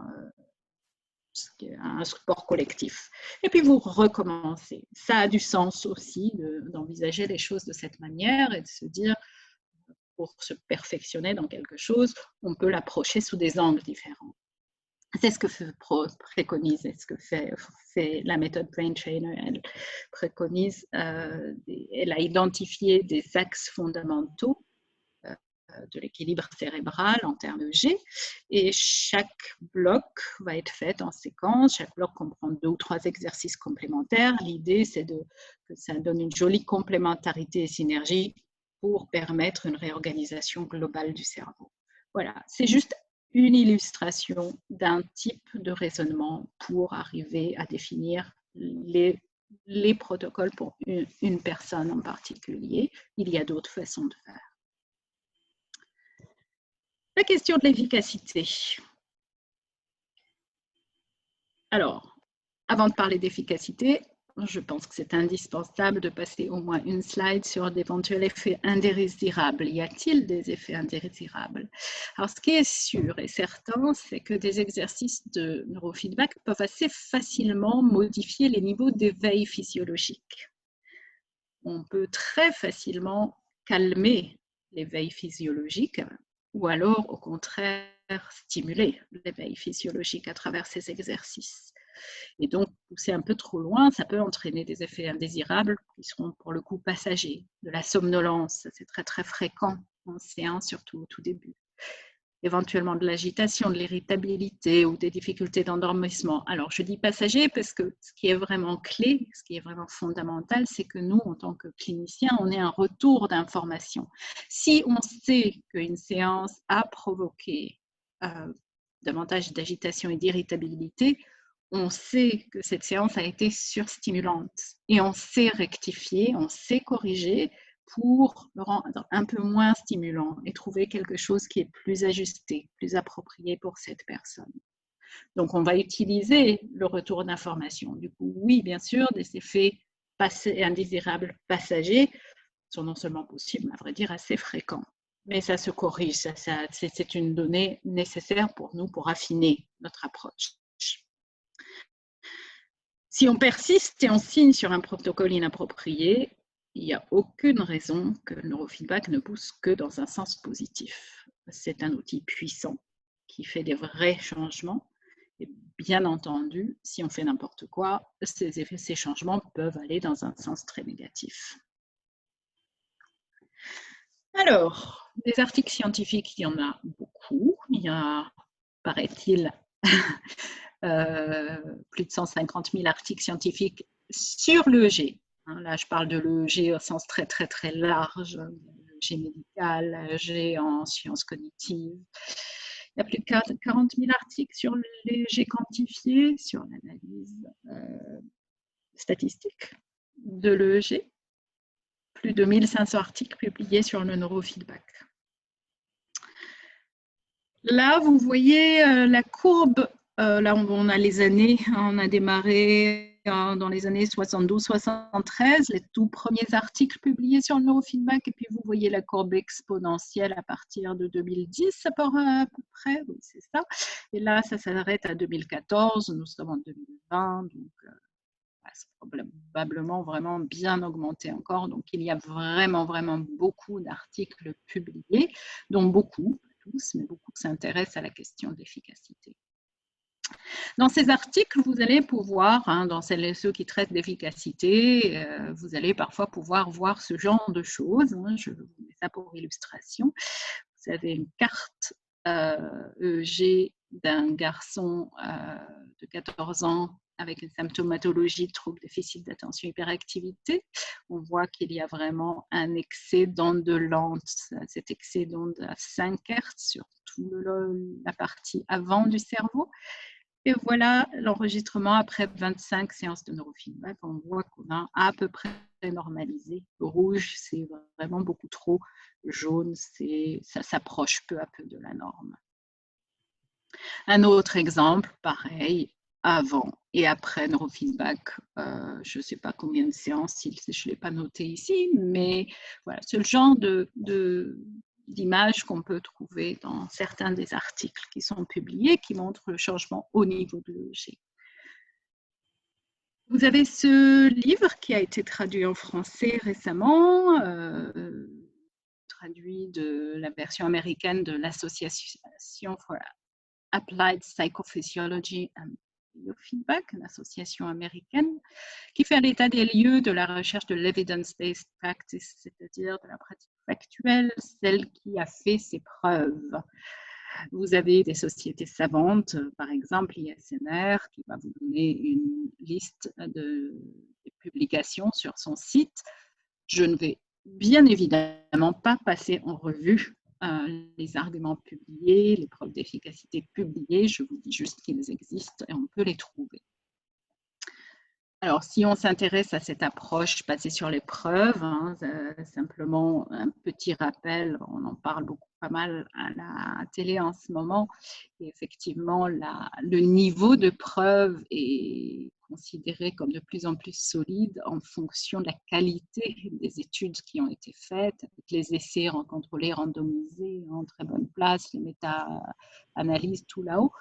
un sport collectif. Et puis vous recommencez. Ça a du sens aussi d'envisager les choses de cette manière et de se dire, pour se perfectionner dans quelque chose, on peut l'approcher sous des angles différents. C'est ce que préconise, ce que fait la méthode Brain Trainer. Elle préconise, elle a identifié des axes fondamentaux de l'équilibre cérébral en termes de G, et chaque bloc va être fait en séquence. Chaque bloc comprend 2 ou 3 exercices complémentaires. L'idée, c'est que ça donne une jolie complémentarité et synergie pour permettre une réorganisation globale du cerveau. Voilà, c'est juste une illustration d'un type de raisonnement pour arriver à définir les protocoles pour une personne en particulier. Il y a d'autres façons de faire. La question de l'efficacité. Alors, avant de parler d'efficacité, je pense que c'est indispensable de passer au moins une slide sur d'éventuels effets indésirables. Y a-t-il des effets indésirables? Alors, ce qui est sûr et certain, c'est que des exercices de neurofeedback peuvent assez facilement modifier les niveaux d'éveil physiologique. On peut très facilement calmer l'éveil physiologique ou alors, au contraire, stimuler l'éveil physiologique à travers ces exercices. Et donc, pousser un peu trop loin, ça peut entraîner des effets indésirables qui seront pour le coup passagers. De la somnolence, c'est très très fréquent en séance, surtout au tout début. Éventuellement de l'agitation, de l'irritabilité ou des difficultés d'endormissement. Alors, je dis passager parce que ce qui est vraiment clé, ce qui est vraiment fondamental, c'est que nous, en tant que cliniciens, on ait un retour d'information. Si on sait qu'une séance a provoqué davantage d'agitation et d'irritabilité, on sait que cette séance a été surstimulante et on sait rectifier, on sait corriger pour le rendre un peu moins stimulant et trouver quelque chose qui est plus ajusté, plus approprié pour cette personne. Donc, on va utiliser le retour d'information. Du coup, oui, bien sûr, des effets indésirables passagers sont non seulement possibles, mais à vrai dire assez fréquents. Mais ça se corrige, c'est une donnée nécessaire pour nous pour affiner notre approche. Si on persiste et on signe sur un protocole inapproprié, il n'y a aucune raison que le neurofeedback ne pousse que dans un sens positif. C'est un outil puissant qui fait des vrais changements. Et bien entendu, si on fait n'importe quoi, ces changements peuvent aller dans un sens très négatif. Alors, Des articles scientifiques, il y en a beaucoup. Il y a, paraît-il, plus de 150 000 articles scientifiques sur l'EEG. Là, je parle de l'EEG au sens très, très, très large, l'EEG médical, l'EEG en sciences cognitives. Il y a plus de 40 000 articles sur l'EEG quantifié, sur l'analyse statistique de l'EEG. Plus de 1500 articles publiés sur le neurofeedback. Là, vous voyez la courbe. Là, on a les années. On a démarré dans les années 72-73, les tout premiers articles publiés sur le neurofeedback. Et puis, vous voyez la courbe exponentielle à partir de 2010, à peu près. Oui, c'est ça. Et là, ça s'arrête à 2014. Nous sommes en 2020. Donc, c'est probablement vraiment bien augmenté encore. Donc, il y a vraiment, vraiment beaucoup d'articles publiés, dont beaucoup, pas tous, mais beaucoup s'intéressent à la question d'efficacité. Dans ces articles, vous allez pouvoir, dans ceux qui traitent d'efficacité, vous allez parfois pouvoir voir ce genre de choses. Je vous mets ça pour illustration. Vous avez une carte EEG d'un garçon de 14 ans avec une symptomatologie de trouble déficit d'attention hyperactivité. On voit qu'il y a vraiment un excès d'onde de lente, cet excès d'onde à 5 Hz sur toute la partie avant du cerveau. Et voilà l'enregistrement après 25 séances de neurofeedback. On voit qu'on a à peu près normalisé. Le rouge, c'est vraiment beaucoup trop. Le jaune, ça s'approche peu à peu de la norme. Un autre exemple, pareil, avant et après neurofeedback. Je ne sais pas combien de séances, je ne l'ai pas noté ici, mais voilà, c'est le genre d'images qu'on peut trouver dans certains des articles qui sont publiés, qui montrent le changement au niveau de l'EEG. Vous avez ce livre qui a été traduit en français récemment, traduit de la version américaine de l'Association for Applied Psychophysiology and Biofeedback, une association américaine, qui fait l'état des lieux de la recherche de l'evidence-based practice, c'est-à-dire de la pratique factuelle, celle qui a fait ses preuves. Vous avez des sociétés savantes, par exemple ISNR, qui va vous donner une liste de publications sur son site. Je ne vais bien évidemment pas passer en revue les arguments publiés, les preuves d'efficacité publiées. Je vous dis juste qu'ils existent et on peut les trouver. Alors, si on s'intéresse à cette approche basée sur les preuves, simplement un petit rappel, on en parle pas mal à la télé en ce moment, et effectivement, le niveau de preuve est considéré comme de plus en plus solide en fonction de la qualité des études qui ont été faites, avec les essais contrôlés, randomisés, en très bonne place, les méta-analyses, tout là-haut.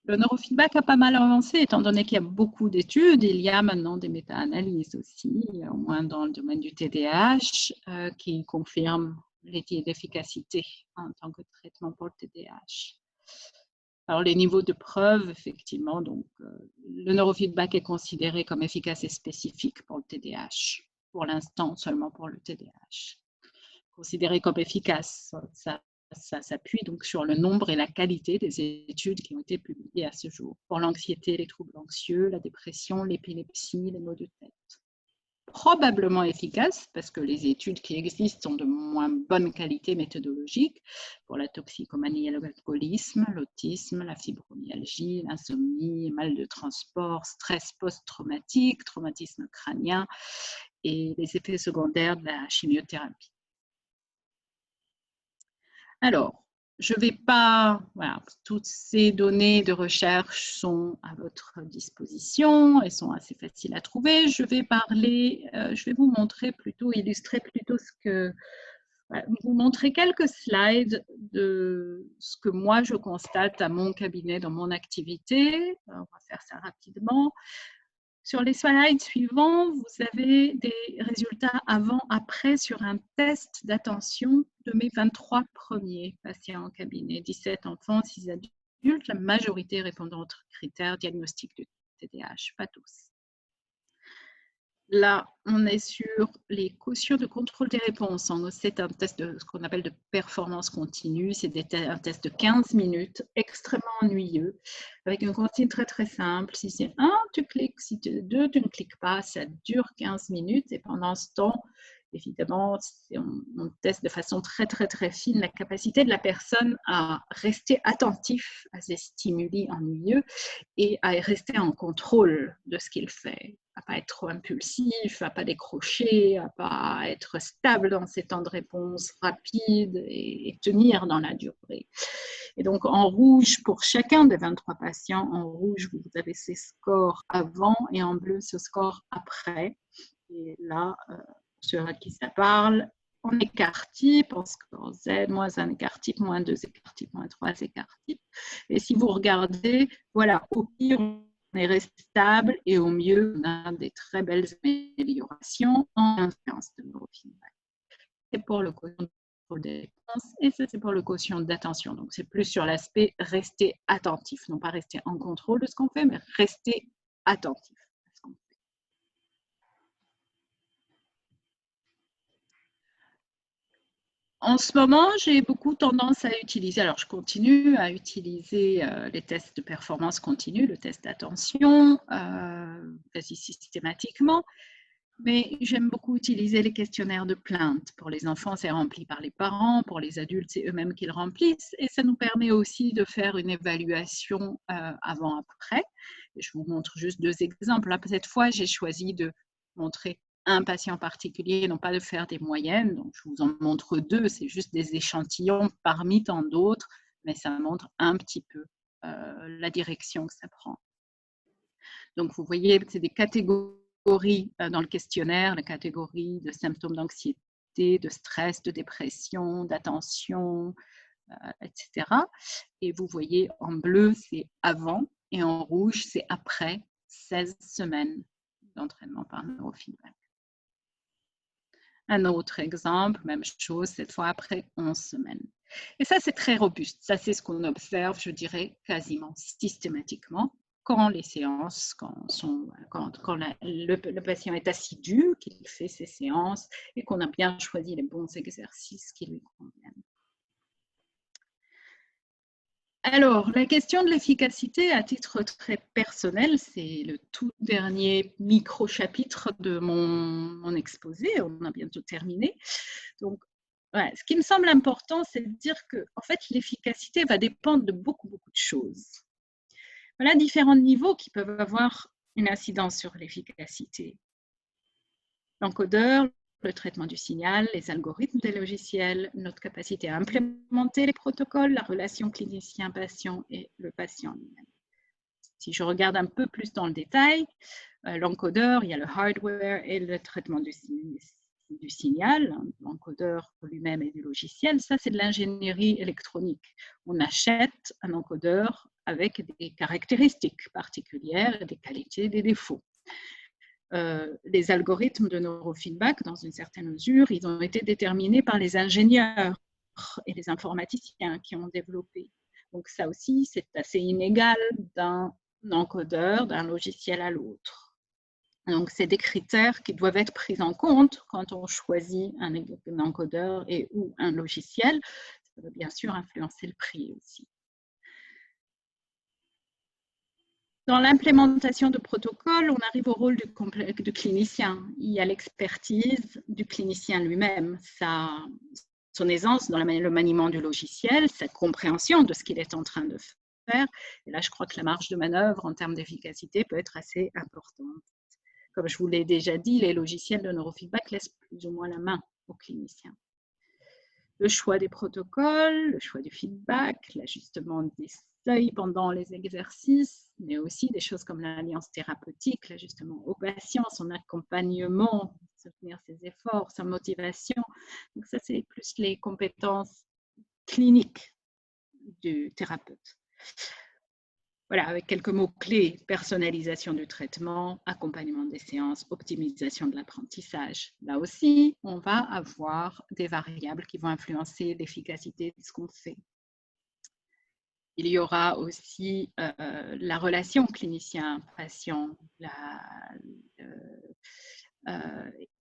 Le neurofeedback a pas mal avancé, étant donné qu'il y a beaucoup d'études. Il y a maintenant des méta-analyses aussi, au moins dans le domaine du TDAH, qui confirment l'efficacité en tant que traitement pour le TDAH. Alors, les niveaux de preuve, effectivement, donc, le neurofeedback est considéré comme efficace et spécifique pour le TDAH. Pour l'instant, seulement pour le TDAH. Considéré comme efficace, ça s'appuie donc sur le nombre et la qualité des études qui ont été publiées à ce jour pour l'anxiété, les troubles anxieux, la dépression, l'épilepsie, les maux de tête. Probablement efficace parce que les études qui existent sont de moins bonne qualité méthodologique pour la toxicomanie et l'alcoolisme, l'autisme, la fibromyalgie, l'insomnie, mal de transport, stress post-traumatique, traumatisme crânien et les effets secondaires de la chimiothérapie. Alors, je ne vais pas, voilà, toutes ces données de recherche sont à votre disposition, elles sont assez faciles à trouver. Je vais vous montrer plutôt, illustrer plutôt vous montrer quelques slides de ce que moi je constate à mon cabinet dans mon activité. On va faire ça rapidement. Sur les slides suivants, vous avez des résultats avant-après sur un test d'attention de mes 23 premiers patients en cabinet, 17 enfants, 6 adultes, la majorité répondant aux critères diagnostiques du TDAH, pas tous. Là, on est sur les quotients de contrôle des réponses. C'est un test de ce qu'on appelle de performance continue. C'est un test de 15 minutes, extrêmement ennuyeux, avec une consigne très très simple. Si c'est 1, tu cliques. Si c'est 2, tu ne cliques pas. Ça dure 15 minutes et pendant ce temps, évidemment, on teste de façon très très très fine la capacité de la personne à rester attentif à ces stimuli ennuyeux et à rester en contrôle de ce qu'il fait, à ne pas être trop impulsif, à ne pas décrocher, à ne pas être stable dans ses temps de réponse rapides et tenir dans la durée. Et donc, en rouge, pour chacun des 23 patients, en rouge, vous avez ces scores avant et en bleu, ce score après. Et là, sur à qui ça parle, en écart type, en score Z, moins 1 écart type, moins 2 écart type, moins 3 écart type. Et si vous regardez, voilà, au pire, on est resté stable et au mieux, on a des très belles améliorations en influence de neurofeedback. C'est pour le quotient de contrôle des réponses et ça, c'est pour le quotient d'attention. Donc, c'est plus sur l'aspect rester attentif, non pas rester en contrôle de ce qu'on fait, mais rester attentif à ce qu'on fait. En ce moment, j'ai beaucoup tendance à utiliser, alors je continue à utiliser les tests de performance continue, le test d'attention, quasi systématiquement, mais j'aime beaucoup utiliser les questionnaires de plainte. Pour les enfants, c'est rempli par les parents, pour les adultes, c'est eux-mêmes qui le remplissent, et ça nous permet aussi de faire une évaluation avant-après. Je vous montre juste 2 exemples. Là, cette fois, j'ai choisi de montrer un patient particulier, non pas de faire des moyennes. Donc, je vous en montre 2, c'est juste des échantillons parmi tant d'autres, mais ça montre un petit peu la direction que ça prend. Donc, vous voyez, c'est des catégories dans le questionnaire, la catégorie de symptômes d'anxiété, de stress, de dépression, d'attention, etc. Et vous voyez, en bleu, c'est avant, et en rouge, c'est après 16 semaines d'entraînement par neurofeedback. Un autre exemple, même chose, cette fois après 11 semaines. Et ça, c'est très robuste. Ça, c'est ce qu'on observe, je dirais, quasiment systématiquement quand les séances, quand le patient est assidu, qu'il fait ses séances et qu'on a bien choisi les bons exercices qui lui conviennent. Alors, la question de l'efficacité à titre très personnel, c'est le tout dernier micro-chapitre de mon exposé. On a bientôt terminé. Donc, ouais, ce qui me semble important, c'est de dire que en fait, l'efficacité va dépendre de beaucoup de choses. Voilà différents niveaux qui peuvent avoir une incidence sur l'efficacité. L'encodeur, le traitement du signal, les algorithmes des logiciels, notre capacité à implémenter les protocoles, la relation clinicien-patient et le patient lui-même. Si je regarde un peu plus dans le détail, l'encodeur, il y a le hardware et le traitement du signal. L'encodeur lui-même et du logiciel, ça c'est de l'ingénierie électronique. On achète un encodeur avec des caractéristiques particulières, des qualités, des défauts. Les algorithmes de neurofeedback, dans une certaine mesure, ils ont été déterminés par les ingénieurs et les informaticiens qui ont développé. Donc ça aussi, c'est assez inégal d'un encodeur, d'un logiciel à l'autre. Donc c'est des critères qui doivent être pris en compte quand on choisit un encodeur et ou un logiciel. Ça va bien sûr influencer le prix aussi. Dans l'implémentation de protocoles, on arrive au rôle du clinicien. Il y a l'expertise du clinicien lui-même, son aisance dans le maniement du logiciel, sa compréhension de ce qu'il est en train de faire. Et là, je crois que la marge de manœuvre en termes d'efficacité peut être assez importante. Comme je vous l'ai déjà dit, les logiciels de neurofeedback laissent plus ou moins la main au clinicien. Le choix des protocoles, le choix du feedback, l'ajustement des seuils pendant les exercices, mais aussi des choses comme l'alliance thérapeutique, l'ajustement au patient, son accompagnement, soutenir ses efforts, sa motivation. Donc ça, c'est plus les compétences cliniques du thérapeute. Voilà, avec quelques mots-clés, personnalisation du traitement, accompagnement des séances, optimisation de l'apprentissage. Là aussi, on va avoir des variables qui vont influencer l'efficacité de ce qu'on fait. Il y aura aussi la relation clinicien-patient,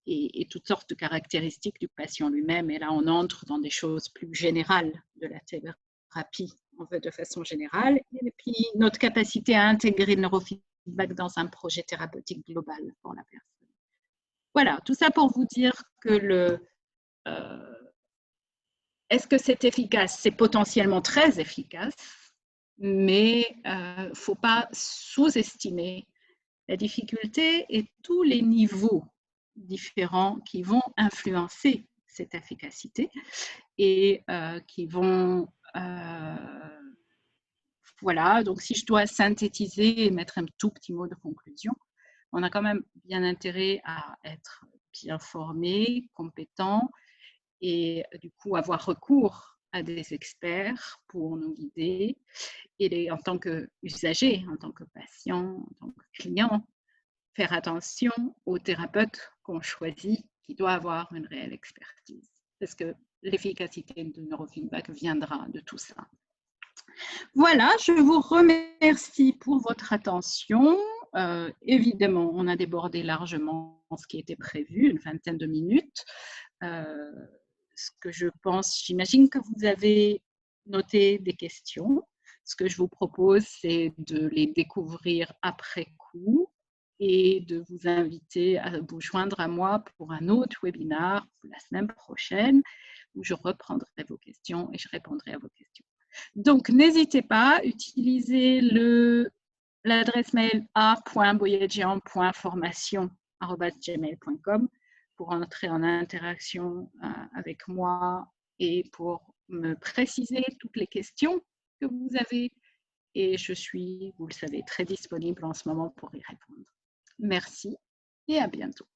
et toutes sortes de caractéristiques du patient lui-même. Et là, on entre dans des choses plus générales de la thérapie, en fait, de façon générale. Et puis, notre capacité à intégrer le neurofeedback dans un projet thérapeutique global pour la personne. Voilà, tout ça pour vous dire que est-ce que c'est efficace? C'est potentiellement très efficace, mais il ne faut pas sous-estimer la difficulté et tous les niveaux différents qui vont influencer cette efficacité et qui vont... voilà, donc si je dois synthétiser et mettre un tout petit mot de conclusion, on a quand même bien intérêt à être bien formé, compétent et du coup avoir recours à des experts pour nous guider et en tant qu'usager, en tant que patient, en tant que client, faire attention au thérapeute qu'on choisit qui doit avoir une réelle expertise parce que l'efficacité du neurofeedback viendra de tout ça. Voilà, je vous remercie pour votre attention. Évidemment, on a débordé largement ce qui était prévu, une vingtaine de minutes. Ce que je pense, j'imagine que vous avez noté des questions. Ce que je vous propose, c'est de les découvrir après coup et de vous inviter à vous joindre à moi pour un autre webinaire la semaine prochaine où je reprendrai vos questions et je répondrai à vos questions. Donc, n'hésitez pas, utilisez l'adresse mail a.boyadjian.formation@gmail.com pour entrer en interaction avec moi et pour me préciser toutes les questions que vous avez. Et je suis, vous le savez, très disponible en ce moment pour y répondre. Merci et à bientôt.